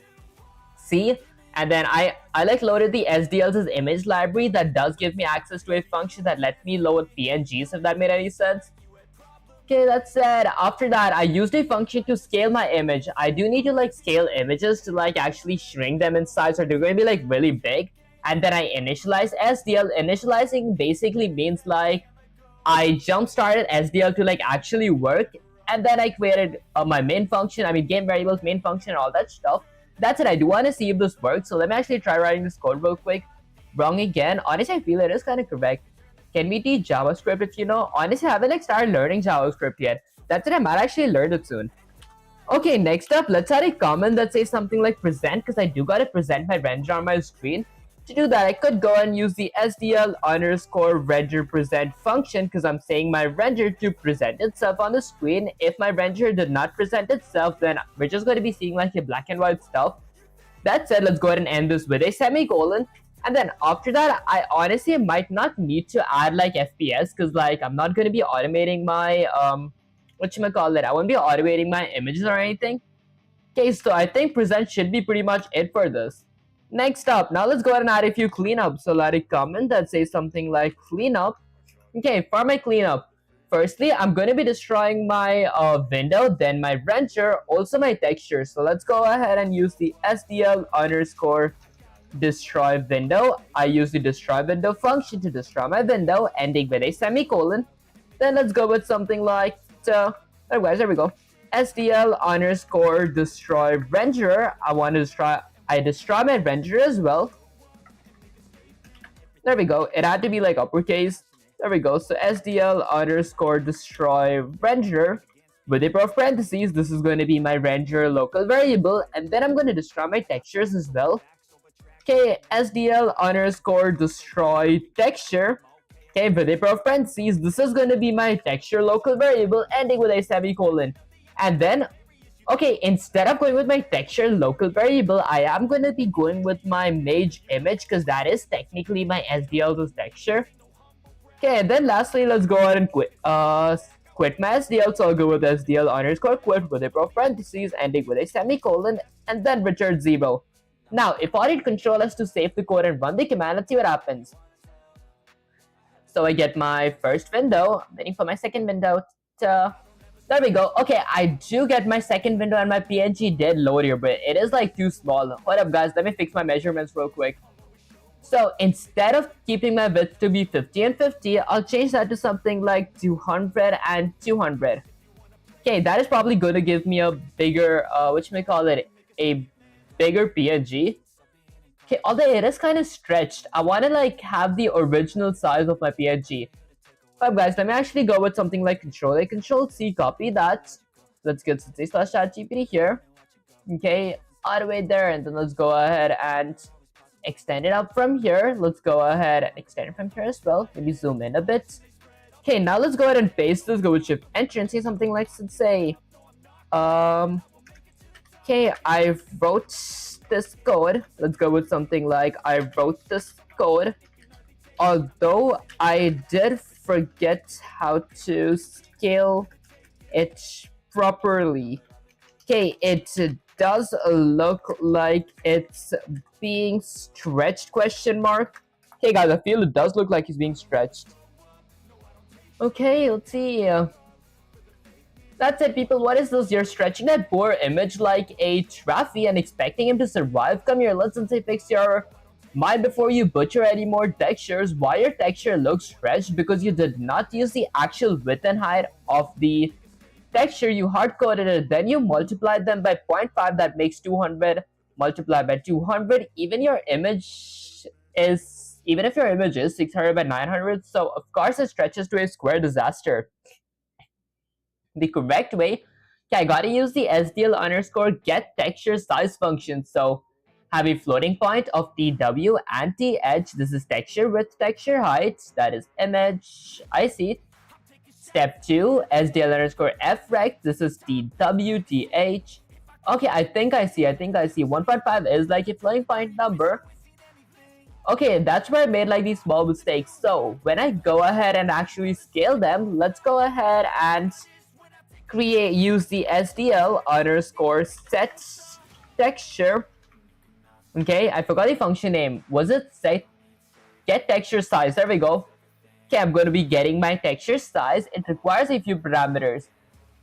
C. And then I like loaded the SDL's image library that does give me access to a function that lets me load PNGs, if that made any sense. Okay, that said, after that, I used a function to scale my image. I do need to like scale images to like actually shrink them in size, or they're going to be like really big. And then I initialize SDL. Initializing basically means like I jump started SDL to like actually work, and then I created my main function. I mean, game variables, main function, and all that stuff. That's it. I do want to see if this works, so let me actually try writing this code real quick. Wrong again. Honestly, I feel it is kind of correct. Can we teach JavaScript if you know? Honestly, I haven't like started learning JavaScript yet. That's it. I might actually learn it soon. Okay, next up, let's add a comment that says something like present, because I do gotta present my render on my screen. To do that, I could go and use the SDL underscore render present function, because I'm saying my render to present itself on the screen. If my render did not present itself, then we're just going to be seeing like a black and white stuff. That said, let's go ahead and end this with a semicolon. And then after that, I honestly might not need to add like FPS, because like I'm not going to be automating my whatchamacallit, I won't be automating my images or anything. Okay, so I think present should be pretty much it for this. Next up, now let's go ahead and add a few cleanups. So let a comment that says something like cleanup. Okay, for my cleanup, firstly, I'm going to be destroying my window, then my render, also my texture. So let's go ahead and use the SDL underscore destroy window. I use the destroy window function to destroy my window, ending with a semicolon. Then let's go with something like, oh guys, there we go. SDL underscore destroy renderer. I destroy my renderer as well. There we go. It had to be like uppercase. There we go. So SDL underscore destroy renderer. With a pair of parentheses, this is going to be my render local variable. And then I'm going to destroy my textures as well. Okay, SDL underscore destroy texture. Okay, with a pair of parentheses, this is going to be my texture local variable, ending with a semicolon. And then, okay, instead of going with my texture local variable, I am going to be going with my mage image, because that is technically my SDL's texture. Okay, and then lastly, let's go ahead and quit my SDL. So I'll go with SDL underscore quit with a pair of parentheses, ending with a semicolon, and then return 0. Now, if I hit Control S to save the code and run the command, let's see what happens. So I get my first window. I'm waiting for my second window. There we go. Okay, I do get my second window, and my PNG did load here, but it is like too small. Hold up, guys. Let me fix my measurements real quick. So instead of keeping my width to be 50 and 50, I'll change that to something like 200 and 200. Okay, that is probably going to give me a bigger, a bigger PNG. Okay, although it is kind of stretched, I want to like have the original size of my PNG. But guys, let me actually go with something like Control-A, Control-C, copy that. Let's get /ChatGPT here. Okay, all the way there, and then let's go ahead and extend it up from here. Let's go ahead and extend it from here as well. Maybe zoom in a bit. Okay, now let's go ahead and paste this. Go with Shift Enter and say something like, let's say, okay, I wrote this code. Let's go with something like, I wrote this code. Although I did forget how to scale it properly. Okay, it does look like it's being stretched, question mark. Okay guys, I feel it does look like he's being stretched. Okay, let's see. That's it, people. What is this? You're stretching that poor image like a trophy and expecting him to survive? Come here, let's say fix your mind before you butcher any more textures. Why your texture looks stretched? Because you did not use the actual width and height of the texture. You hard-coded it, then you multiplied them by 0.5. That makes 200 multiplied by 200. Even if your image is 600 by 900, so of course it stretches to a square disaster. The correct way Okay, I gotta use the SDL underscore get texture size function. So have a floating point of TW and TH. This is texture with texture height. That is image. I see. Step 2, SDL underscore frect. This is TWTH. Okay, I think I see. 1.5 is like a floating point number. Okay, that's where I made like these small mistakes. So when I go ahead and actually scale them, let's go ahead and use the SDL underscore set texture. Okay, I forgot the function name. Was it set get texture size? There we go. Okay, I'm going to be getting my texture size. It requires a few parameters.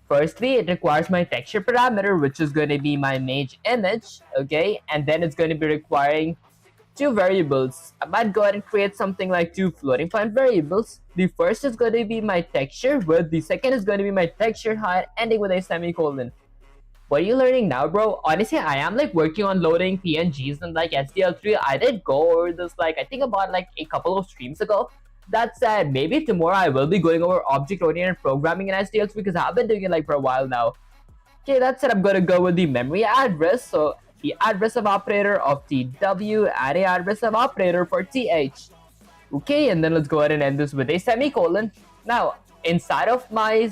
Firstly, it requires my texture parameter, which is going to be my mage image. Okay, and then it's going to be requiring two variables. I might go ahead and create something like two floating point variables. The first is going to be my texture width. The second is going to be my texture height, ending with a semicolon. What are you learning now, bro? Honestly, I am like working on loading PNGs and like SDL3. I did go over this like I think about like a couple of streams ago. That said, maybe tomorrow I will be going over object-oriented programming in SDL3 because I've been doing it like for a while now. Okay, that said, I'm gonna go with the memory address. So the address of operator of TW and a address of operator for TH. Okay, and then let's go ahead and end this with a semicolon. Now, inside of my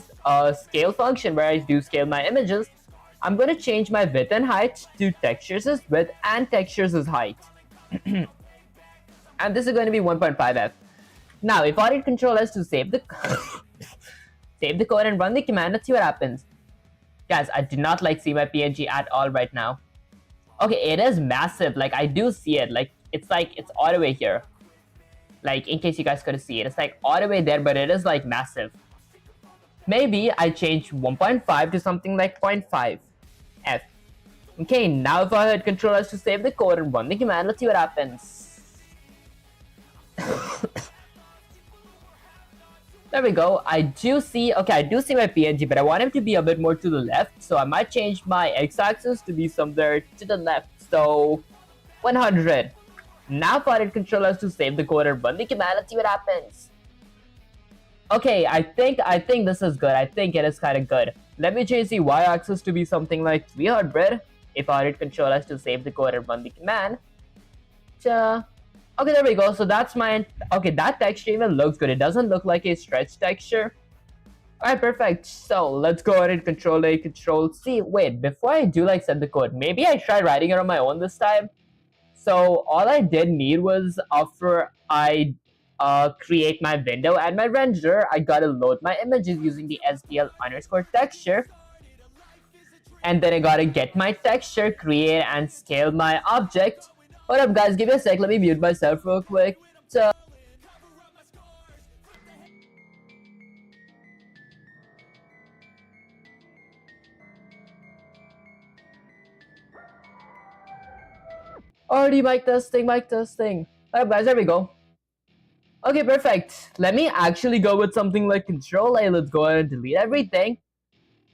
scale function where I do scale my images, I'm going to change my width and height to textures as width and textures as height. And this is going to be 1.5f. Now, if I hit Control S to save the save the code and run the command, let's see what happens. Guys, I do not like see my PNG at all right now. Okay, it is massive. Like I do see it. Like it's all the way here. Like in case you guys couldn't see it, it's like all the way there, but it is like massive. Maybe I change 1.5 to something like 0.5 f. Okay, now if I hit Control S to save the code and run the command, let's see what happens. There we go. I do see my PNG, but I want him to be a bit more to the left, so I might change my x-axis to be somewhere to the left. So 100. Now if I hit Control S to save the code and run the command, let's see what happens. Okay, I think this is good. I think it is kind of good. Let me change the y-axis to be something like 300. If I hit Control S to save the code and run the command. Okay, there we go. So that's my... Okay, that texture even looks good. It doesn't look like a stretch texture. Alright, perfect. So let's go ahead and Control A, Control C. Wait, before I do like set the code, maybe I try writing it on my own this time. So all I did need was after I create my window and my renderer, I gotta load my images using the SDL underscore texture. And then I gotta get my texture, create and scale my object. Hold up guys, give me a sec, let me mute myself real quick. So already mic testing. Alright guys, there we go. Okay, perfect. Let me actually go with something like Control A. Let's go ahead and delete everything.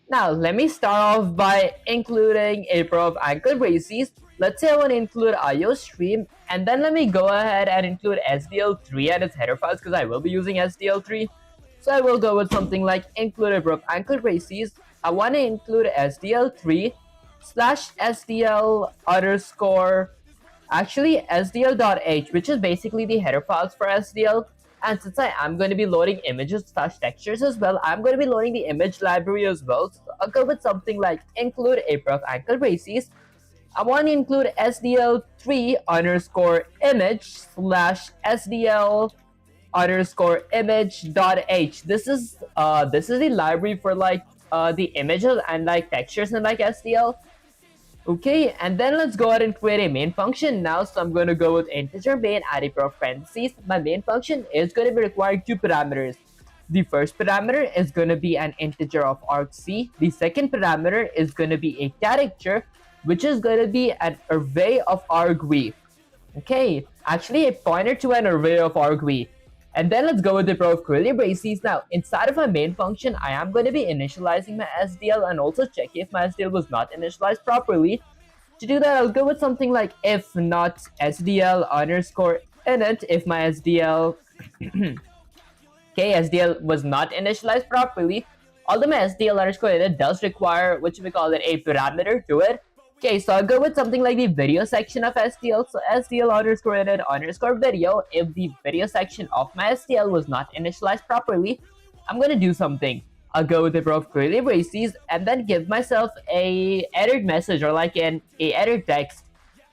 Now, let me start off by including a pair of ankle braces. Let's say I want to include IO stream, and then let me go ahead and include SDL3 and its header files because I will be using SDL3. So I will go with something like include a pair of ankle braces. I want to include SDL3 slash SDL underscore SDL.h, which is basically the header files for SDL. And since I am going to be loading images slash textures as well, I'm going to be loading the image library as well. So I'll go with something like include a pair of ankle braces. I want to include SDL3 underscore image slash SDL underscore image dot h. This is the library for like the images and like textures in like SDL. Okay, and then let's go ahead and create a main function now. So I'm going to go with integer main, add a pair of parentheses. My main function is going to be requiring two parameters. The first parameter is going to be an integer of argc. The second parameter is going to be a character, which is going to be an array of argv. Okay, actually a pointer to an array of argv. And then let's go with the pair of curly braces. Now, inside of my main function, I am going to be initializing my SDL and also check if my SDL was not initialized properly. To do that, I'll go with something like if not SDL underscore init. If my SDL SDL was not initialized properly, although my SDL underscore init does require, which we call it, a parameter to it. Okay, so I'll go with something like the video section of SDL. So SDL underscore init underscore video. If the video section of my SDL was not initialized properly, I'm gonna do something. I'll go with the prof curly braces and then give myself a edit message or like a edit text,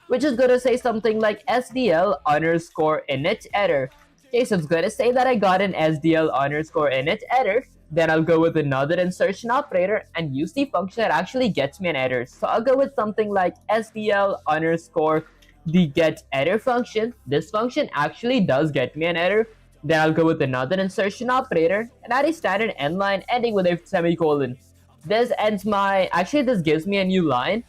which is gonna say something like SDL underscore init error. Okay, so it's gonna say that I got an SDL underscore init error. Then I'll go with another insertion operator and use the function that actually gets me an error. So I'll go with something like SDL underscore the get error function. This function actually does get me an error. Then I'll go with another insertion operator and add a standard end line ending with a semicolon. This gives me a new line.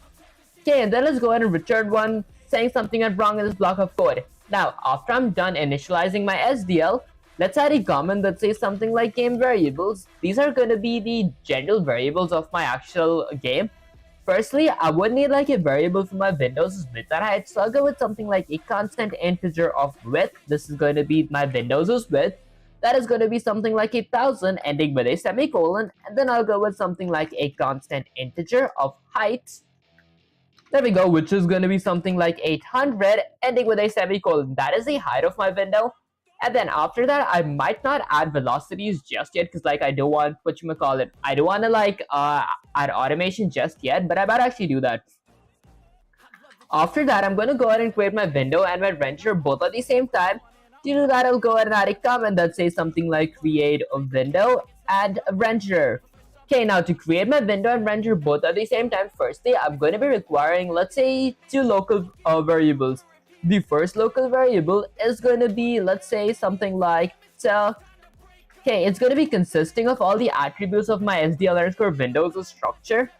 Okay, and then let's go ahead and return one saying something went wrong in this block of code. Now, after I'm done initializing my SDL, let's add a comment that says something like game variables. These are going to be the general variables of my actual game. Firstly, I would need like a variable for my Windows' width and height, so I'll go with something like a constant integer of width. This is going to be my Windows' width. That is going to be something like 1000 ending with a semicolon, and then I'll go with something like a constant integer of height. There we go, which is going to be something like 800 ending with a semicolon. That is the height of my window. And then after that, I might not add velocities just yet because like I don't want, I don't want to like add automation just yet, but I might actually do that. After that, I'm going to go ahead and create my window and my renderer both at the same time. To do that, I'll go ahead and add a comment that says something like create a window and a renderer. Okay, now to create my window and renderer both at the same time, firstly, I'm going to be requiring, let's say, two local variables. The first local variable is going to be, let's say, something like, okay, it's going to be consisting of all the attributes of my SDL underscore Windows structure.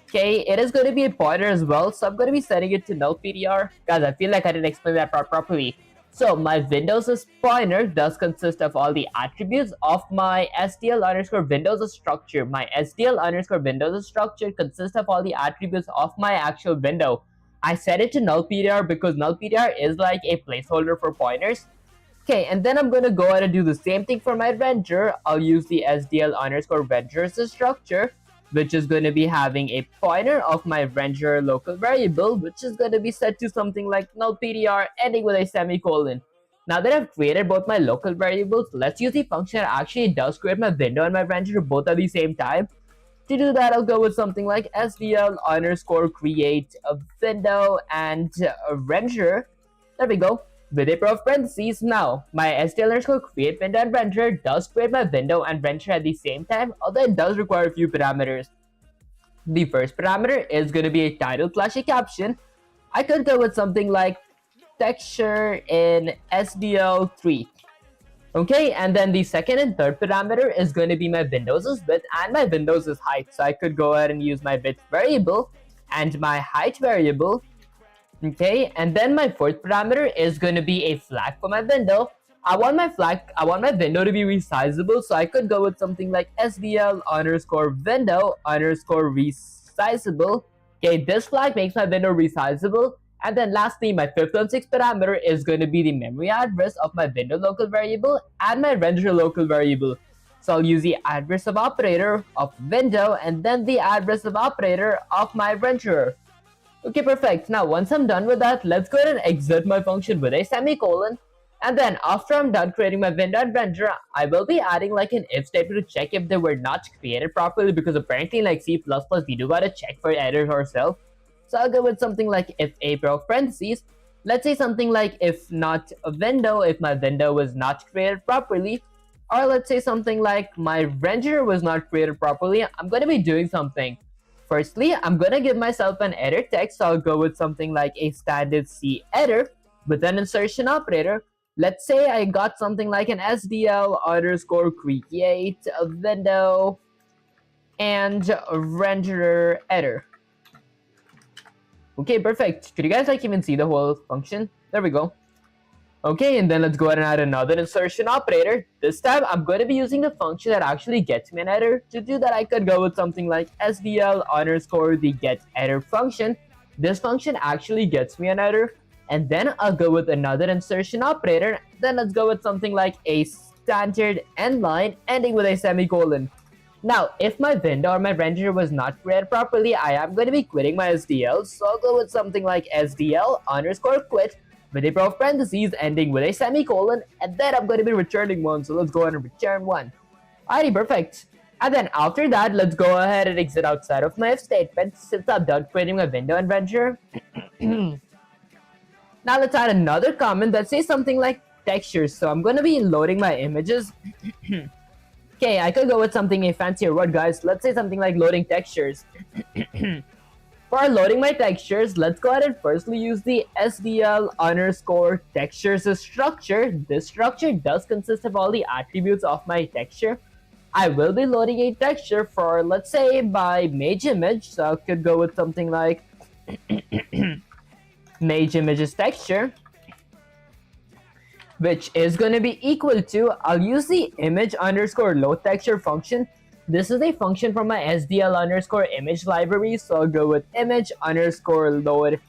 Okay, it is going to be a pointer as well, so I'm going to be setting it to null PTR. Guys, I feel like I didn't explain that properly. So my Windows pointer does consist of all the attributes of my SDL underscore Windows structure. My SDL underscore Windows structure consists of all the attributes of my actual window. I set it to null PTR because null PTR is like a placeholder for pointers. Okay, and then I'm going to go ahead and do the same thing for my renderer. I'll use the SDL underscore renderer structure, which is going to be having a pointer of my renderer local variable, which is going to be set to something like null PTR ending with a semicolon. Now that I've created both my local variables, let's use the function that actually does create my window and my renderer both at the same time. To do that, I'll go with something like SDL underscore create a window and a renderer. There we go. With a prof parentheses. Now, my SDL underscore create window and renderer does create my window and renderer at the same time, although it does require a few parameters. The first parameter is going to be a title / a caption. I could go with something like texture in SDL3. Okay, and then the second and third parameter is going to be my Windows' width and my Windows' height. So I could go ahead and use my width variable and my height variable. Okay, and then my fourth parameter is going to be a flag for my window. I want my window to be resizable, so I could go with something like SDL underscore window underscore resizable. Okay, this flag makes my window resizable. And then lastly, my fifth and sixth parameter is going to be the memory address of my window local variable and my renderer local variable. So I'll use the address of operator of window and then the address of operator of my renderer. Okay, perfect. Now, once I'm done with that, let's go ahead and exit my function with a semicolon. And then after I'm done creating my window and renderer, I will be adding like an if statement to check if they were not created properly, because apparently like C++, we do gotta check for errors ourselves. So I'll go with something like if a prof parentheses. Let's say something like if not a window, if my window was not created properly. Or let's say something like my renderer was not created properly. I'm going to be doing something. Firstly, I'm going to give myself an error text. So I'll go with something like a standard C error with an insertion operator. Let's say I got something like an SDL underscore create a window and a renderer error. Okay, perfect. Could you guys like even see the whole function? There we go. Okay, and then let's go ahead and add another insertion operator. This time, I'm going to be using the function that actually gets me an error. To do that, I could go with something like SDL underscore the get error function. This function actually gets me an error. And then I'll go with another insertion operator. Then let's go with something like a standard end line ending with a semicolon. Now, if my window or my renderer was not created properly, I am going to be quitting my SDL. So I'll go with something like SDL underscore quit with a pair of parentheses ending with a semicolon, and then I'm going to be returning one. So let's go ahead and return one. Alrighty, perfect. And then after that, let's go ahead and exit outside of my if statement since I'm done creating my window and renderer. Now let's add another comment that says something like textures. So I'm going to be loading my images. Okay, I could go with something a fancier word, guys. Let's say something like loading textures. For loading my textures, let's go ahead and firstly use the SDL underscore textures structure. This structure does consist of all the attributes of my texture. I will be loading a texture for, let's say, my mage image. So I could go with something like mage images texture, which is going to be equal to, I'll use the image underscore load texture function. This is a function from my SDL underscore image library. So I'll go with image underscore load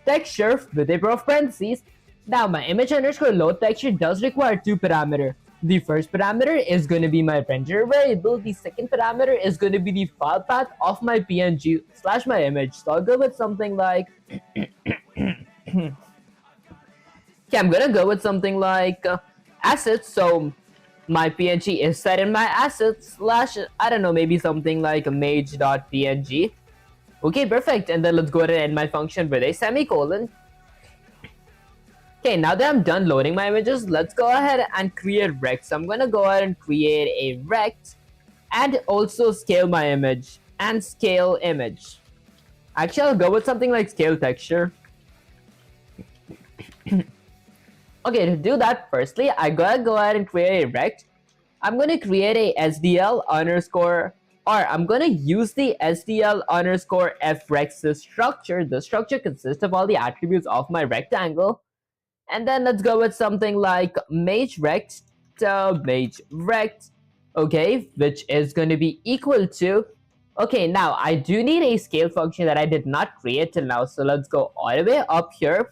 texture with a pair of parentheses. Now my image underscore load texture does require two parameters. The first parameter is going to be my renderer variable. The second parameter is going to be the file path of my PNG / my image. So I'll go with something like okay, I'm gonna go with something like assets. So my PNG is set in my assets / I don't know, maybe something like mage.png. Okay, perfect. And then let's go ahead and end my function with a semicolon. Okay, now that I'm done loading my images, let's go ahead and create rect. So I'm gonna go ahead and create a rect and also scale my image and scale image. Actually, I'll go with something like scale texture. Okay, to do that, firstly, I gotta go ahead and create a rect. I'm gonna create a SDL underscore, or I'm gonna use the SDL underscore frect structure. The structure consists of all the attributes of my rectangle. And then let's go with something like mage rect, okay, which is going to be equal to, okay, now I do need a scale function that I did not create till now. So let's go all the way up here.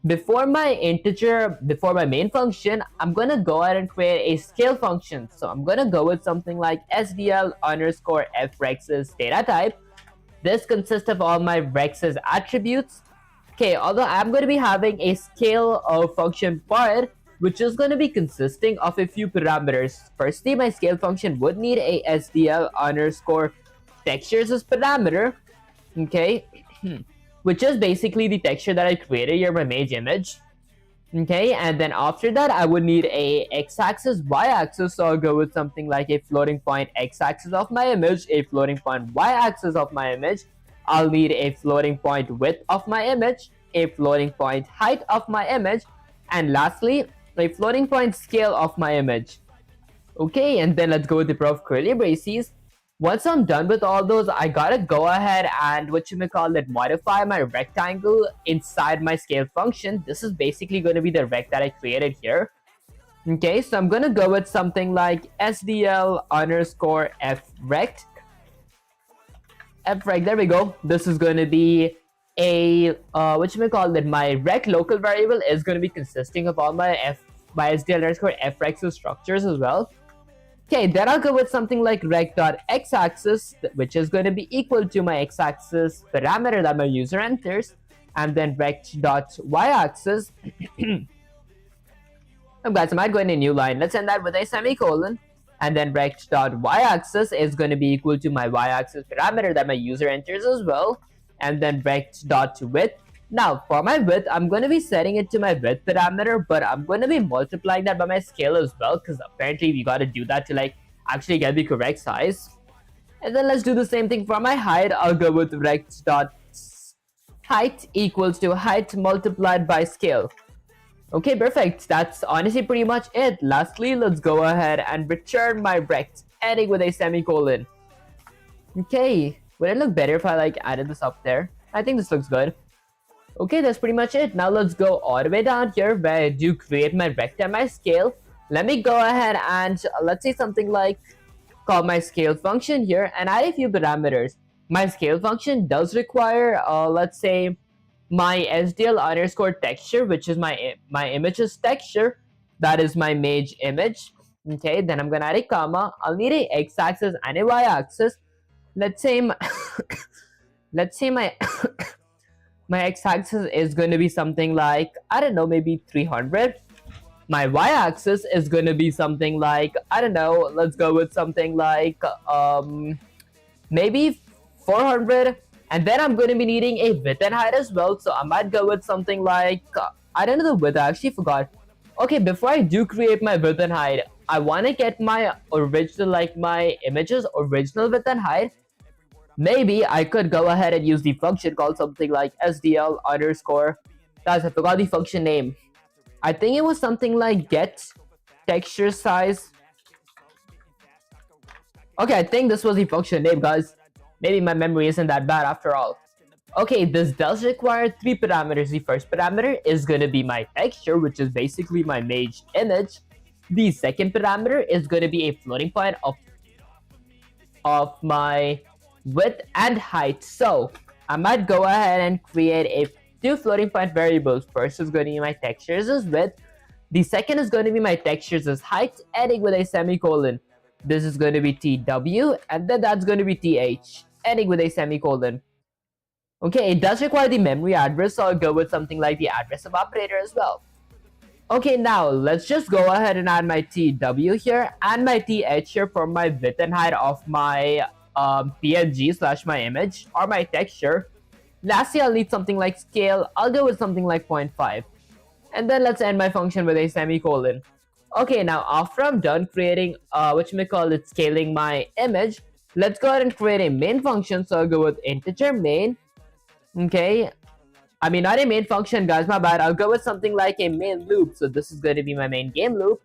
Before my main function, I'm going to go ahead and create a scale function. So I'm going to go with something like SDL underscore frex's data type. This consists of all my rex's attributes. Okay, although I'm going to be having a scale function part, which is going to be consisting of a few parameters. Firstly, my scale function would need a SDL underscore textures as parameter, okay, which is basically the texture that I created here, my mage image. Okay, and then after that, I would need a x-axis, y-axis. So I'll go with something like a floating point x-axis of my image, a floating point y-axis of my image. I'll need a floating point width of my image, a floating point height of my image, and lastly, a floating point scale of my image. Okay, and then let's go with the pair of curly braces. Once I'm done with all those, I gotta go ahead and modify my rectangle inside my scale function. This is basically going to be the rect that I created here. Okay, so I'm gonna go with something like SDL underscore frect. There we go. This is going to be a my rect local variable is going to be consisting of all my SDL underscore frect structures as well. Okay, then I'll go with something like rect.x-axis, which is going to be equal to my x-axis parameter that my user enters, and then rect.y-axis. Guys, I might go in a new line. Let's end that with a semicolon. And then rect.y-axis is going to be equal to my y-axis parameter that my user enters as well. And then rect.width. Now, for my width, I'm going to be setting it to my width parameter, but I'm going to be multiplying that by my scale as well, because apparently we got to do that to actually get the correct size. And then let's do the same thing for my height. I'll go with rect.height equals to height multiplied by scale. Okay, perfect. That's honestly pretty much it. Lastly, let's go ahead and return my rect, ending with a semicolon. Okay, would it look better if I added this up there? I think this looks good. Okay, that's pretty much it. Now let's go all the way down here where I do create my rect and my scale. Let me go ahead and let's say something like call my scale function here and add a few parameters. My scale function does require, let's say, my SDL underscore texture, which is my image's texture. That is my mage image. Okay, then I'm gonna add a comma. I'll need a x-axis and a y-axis. Let's say my let's say my my x-axis is going to be something like, I don't know, maybe 300. My y-axis is going to be something like, I don't know, let's go with something like maybe 400. And then I'm going to be needing a width and height as well, so I might go with something like I don't know the width, I actually forgot. Okay, before I do create my width and height, I want to get my original, like my images original width and height. Maybe I could go ahead and use the function called something like SDL underscore. Guys, I forgot the function name. I think it was something like get texture size. Okay, I think this was the function name, guys. Maybe my memory isn't that bad after all. Okay, this does require 3 parameters. The first parameter is going to be my texture, which is basically my mage image. The second parameter is going to be a floating point of my width and height. So I might go ahead and create a 2 floating point variables. First is going to be my textures as width. The second is going to be my textures as height, ending with a semicolon. This is going to be TW, and then that's going to be TH, ending with a semicolon. Okay, it does require the memory address, so I'll go with something like the address of operator as well. Okay, now let's just go ahead and add my TW here and my TH here for my width and height of my PNG slash my image or my texture. Lastly, I'll need something like scale. I'll go with something like 0.5. And then let's end my function with a semicolon. Okay, now after I'm done creating, scaling my image, let's go ahead and create a main function. So I'll go with integer main. Okay, I mean not a main function, guys, my bad. I'll go with something like a main loop. So this is going to be my main game loop.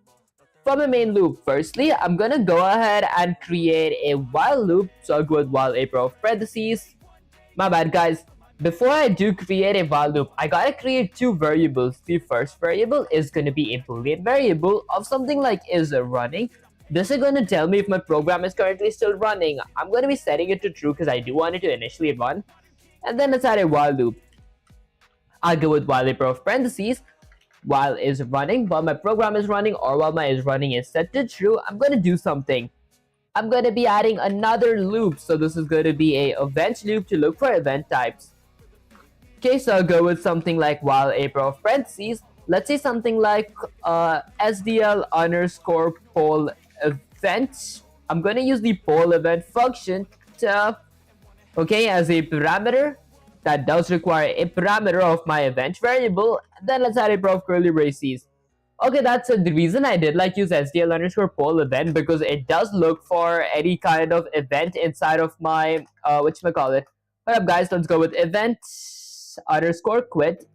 From a main loop, firstly, I'm gonna go ahead and create a while loop. So I'll go with while a pair of parentheses. My bad, guys. Before I do create a while loop, I gotta create 2 variables. The first variable is gonna be a boolean variable of something like is running. This is gonna tell me if my program is currently still running. I'm gonna be setting it to true because I do want it to initially run. And then let's add a while loop. I'll go with while a pair of parentheses. While is running, while my program is running, or while my is running is set to true, I'm going to do something. I'm going to be adding another loop. So this is going to be a event loop to look for event types. Okay, so I'll go with something like while a pair of parentheses. Let's say something like SDL underscore poll event. I'm going to use the poll event function to, okay, as a parameter. That does require a parameter of my event variable. Then let's add a pair of curly braces. Okay, that's it. The reason I did like use SDL underscore poll event because it does look for any kind of event inside of my whatchamacallit. What up, guys? Let's go with event underscore quit.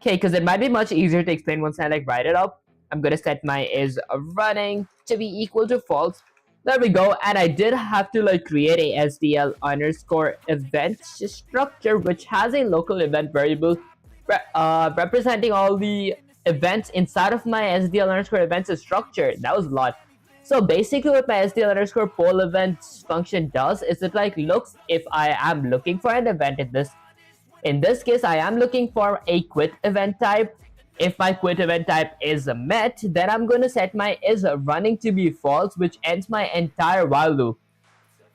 Okay, because it might be much easier to explain once I like write it up. I'm gonna set my is running to be equal to false. There we go, and I did have to like create a SDL underscore event structure which has a local event variable representing all the events inside of my SDL underscore events structure. That was a lot. So basically what my SDL underscore poll events function does is it like looks if I am looking for an event in this case I am looking for a quit event type. If my quit event type is met, then I'm going to set my is running to be false, which ends my entire while loop.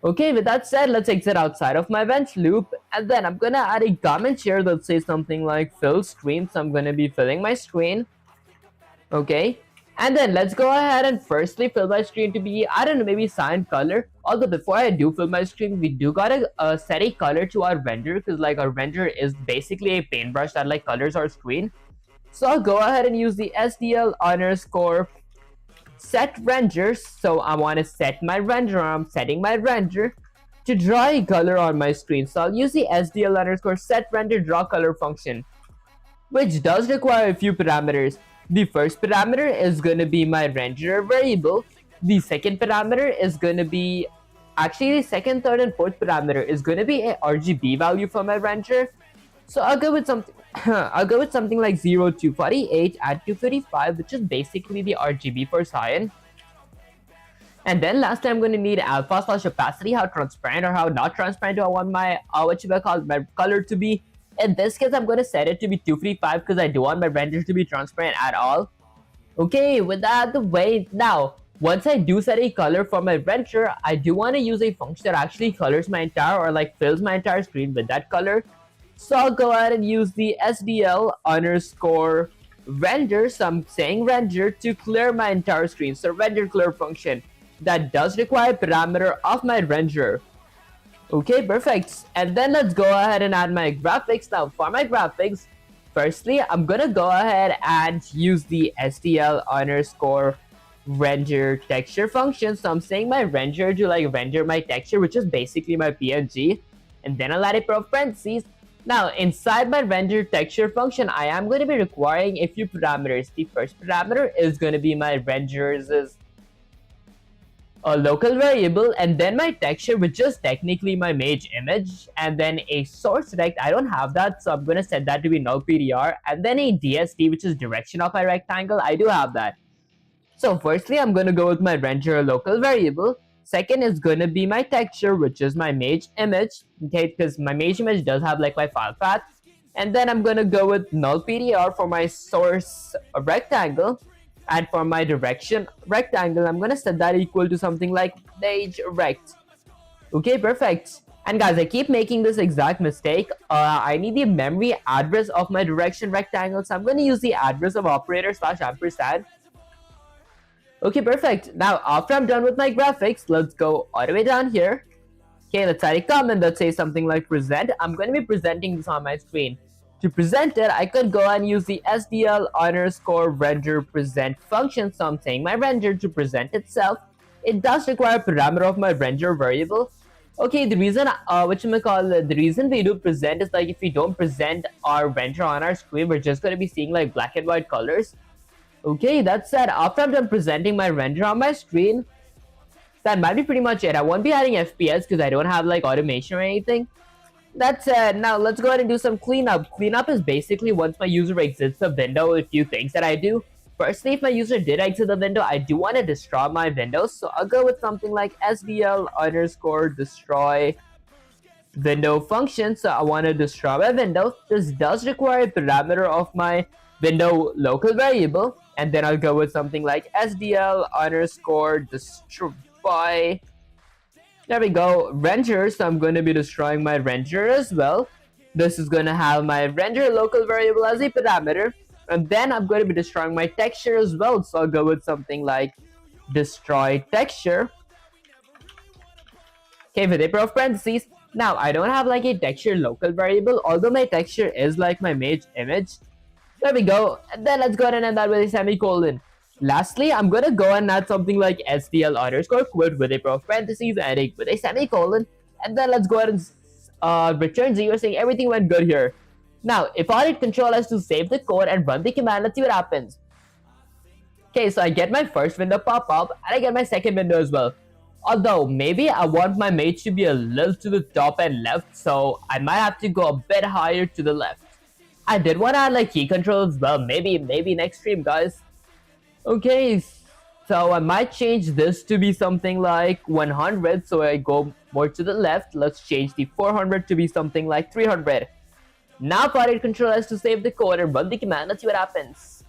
Okay, with that said, let's exit outside of my event loop, and then I'm going to add a comment here that says something like fill screen. So I'm going to be filling my screen. Okay, and then let's go ahead and firstly fill my screen to be, I don't know, maybe cyan color. Although before I do fill my screen, we do gotta set a color to our render, because like our render is basically a paintbrush that like colors our screen. So I'll go ahead and use the SDL underscore set render. So I want to set my render. I'm setting my render to draw a color on my screen. So I'll use the SDL underscore set render draw color function, which does require a few parameters. The first parameter is going to be my renderer variable. The second parameter is going to be, actually the second, third, and fourth parameter is going to be a RGB value for my renderer. So I'll go with something I'll go with something like 0 to 48 and 255, which is basically the RGB for cyan. And then lastly, I'm going to need alpha slash opacity, how transparent or how not transparent do I want my my color to be. In this case, I'm going to set it to be 255 because I don't want my render to be transparent at all. Okay, with that out of the way, now once I do set a color for my render, I do want to use a function that actually colors my entire or like fills my entire screen with that color. So I'll go ahead and use the SDL underscore render. So I'm saying render to clear my entire screen. So render clear function that does require parameter of my renderer. Okay, perfect. And then let's go ahead and add my graphics. Now for my graphics, firstly, I'm gonna go ahead and use the SDL underscore render texture function. So I'm saying my render to like render my texture, which is basically my PNG. And then I'll add a pair of parentheses. Now inside my render texture function, I am going to be requiring a few parameters. The first parameter is going to be my render's a local variable, and then my texture, which is technically my mage image, and then a source rect. I don't have that, so I'm going to set that to be null PDR, and then a DST, which is direction of my rectangle. I do have that. So firstly, I'm going to go with my render local variable. Second is going to be my texture, which is my mage image, okay, because my mage image does have like my file path. And then I'm going to go with null PDR for my source rectangle. And for my direction rectangle, I'm going to set that equal to something like mage rect. Okay, perfect. And guys, I keep making this exact mistake. I need the memory address of my direction rectangle. So I'm going to use the address of operator slash ampersand. Okay, perfect. Now, after I'm done with my graphics, let's go all the way down here. Okay, let's add a comment that says something like present. I'm going to be presenting this on my screen. To present it, I could go and use the SDL underscore render present function. So I'm saying my render to present itself. It does require a parameter of my render variable. Okay, the reason the reason we do present is like if we don't present our render on our screen, we're just going to be seeing like black and white colors. Okay, that said, after I'm done presenting my render on my screen, that might be pretty much it. I won't be adding FPS because I don't have like automation or anything. That said, now let's go ahead and do some cleanup. Cleanup is basically once my user exits the window, a few things that I do. Firstly, if my user did exit the window, I do want to destroy my window. So I'll go with something like SDL underscore destroy window function. So I want to destroy my window. This does require a parameter of my window local variable. And then I'll go with something like SDL underscore destroy. There we go, render. So I'm going to be destroying my render as well. This is going to have my render local variable as a parameter. And then I'm going to be destroying my texture as well. So I'll go with something like destroy texture. Okay, with a pair of parentheses. Now, I don't have like a texture local variable, although my texture is like my mage image. There we go. And then let's go ahead and end that with a semicolon. Lastly, I'm going to go and add something like SDL underscore quit with a pair of parentheses and with a semicolon. And then let's go ahead and return 0 saying everything went good here. Now, if I hit Control S to save the code and run the command, let's see what happens. Okay, so I get my first window pop up and I get my second window as well. Although, maybe I want my mage to be a little to the top and left, so I might have to go a bit higher to the left. I did want to add like key control as well, maybe next stream, guys. Okay, so I might change this to be something like 100, so I go more to the left. Let's change the 400 to be something like 300. Now if I hit Control S to save the code and run the command, let's see what happens.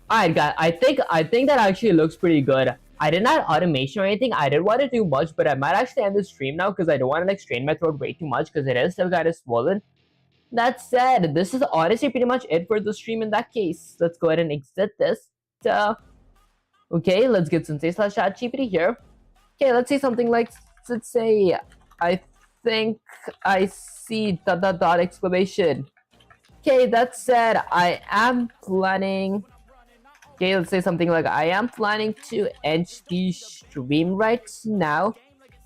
Alright guys, I think that actually looks pretty good. I didn't add automation or anything. I didn't want to do much, but I might actually end the stream now because I don't want to like strain my throat way too much because it is still kind of swollen. That said, this is honestly pretty much it for the stream in that case. Let's go ahead and exit this. Okay, let's get Sensei slash ChatGPT here. Okay, let's say something like, let's say, I think I see ... exclamation. Okay, that said, I am planning... Okay, let's say something like, I am planning to end the stream right now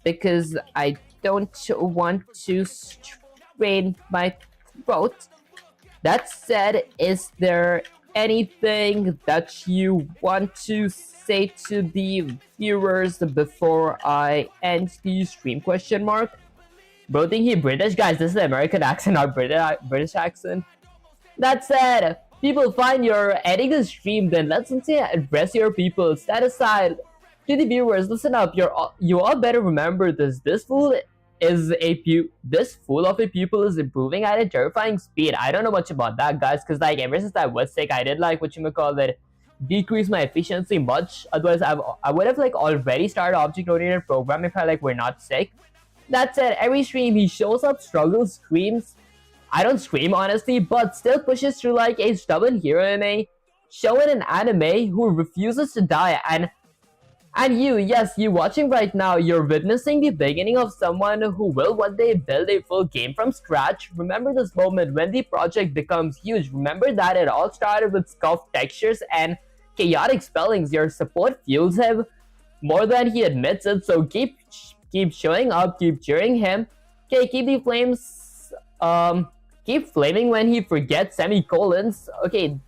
because I don't want to strain my throat. That said, is there anything that you want to say to the viewers before I end the stream, question mark? Bro, think he British? Guys, this is an American accent, not British accent. That said, people find you're ending the stream, then let's address your people. That aside, to the viewers, listen up. You all better remember this. This fool of a pupil is improving at a terrifying speed. I don't know much about that, guys, because like ever since I was sick, I did like decrease my efficiency much. Otherwise, I would have like already started object-oriented program if I like were not sick. That said, every stream he shows up, struggles, screams. I don't scream honestly, but still pushes through like a stubborn hero in a show in an anime who refuses to die. And you, yes, you watching right now, you're witnessing the beginning of someone who will one day build a full game from scratch. Remember this moment when the project becomes huge. Remember that it all started with scuffed textures and chaotic spellings. Your support fuels him more than he admits it, so keep showing up, keep cheering him. Okay, keep the flames keep flaming when he forgets semicolons. Okay,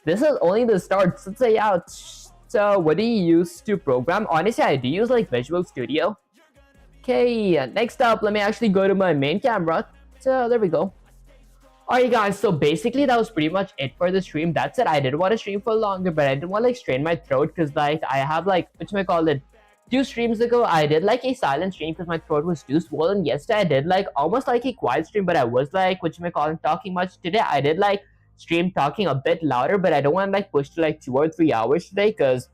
this is only the start. So say out. So what do you use to program? Honestly, I do use like Visual Studio. Okay, next up, let me actually go to my main camera. So there we go. Alright guys, so basically that was pretty much it for the stream. That's it. I didn't want to stream for longer, but I didn't want to like strain my throat because like I have like, whatchamacallit, 2 streams ago, I did like a silent stream because my throat was too swollen. Yesterday, I did like almost like a quiet stream, but I was like, whatchamacallit, talking much. Today, I did like stream talking a bit louder, but I don't want to like push to like 2 or 3 hours today because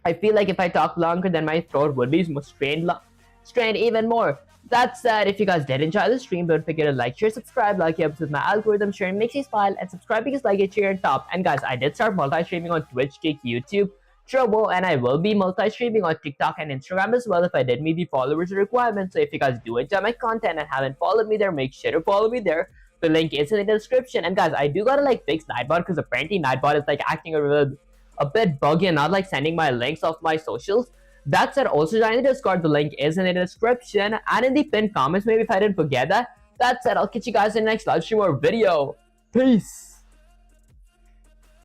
I feel like if I talk longer, then my throat would be strained even more. That said, if you guys did enjoy the stream, don't forget to like, share, subscribe, like it helps with my algorithm, sharing makes you smile, and subscribe because like it cheer on top. And guys, I did start multi-streaming on Twitch, Kick, YouTube, Trovo, and I will be multi-streaming on TikTok and Instagram as well if I did meet the followers requirements. So if you guys do enjoy my content and haven't followed me there, make sure to follow me there. The link is in the description. And guys, I do gotta like fix Nightbot because apparently Nightbot is like acting a bit buggy and not like sending my links of my socials. That said, also join the Discord. The link is in the description and in the pinned comments, maybe if I didn't forget that. That said, I'll catch you guys in the next live stream or video. Peace.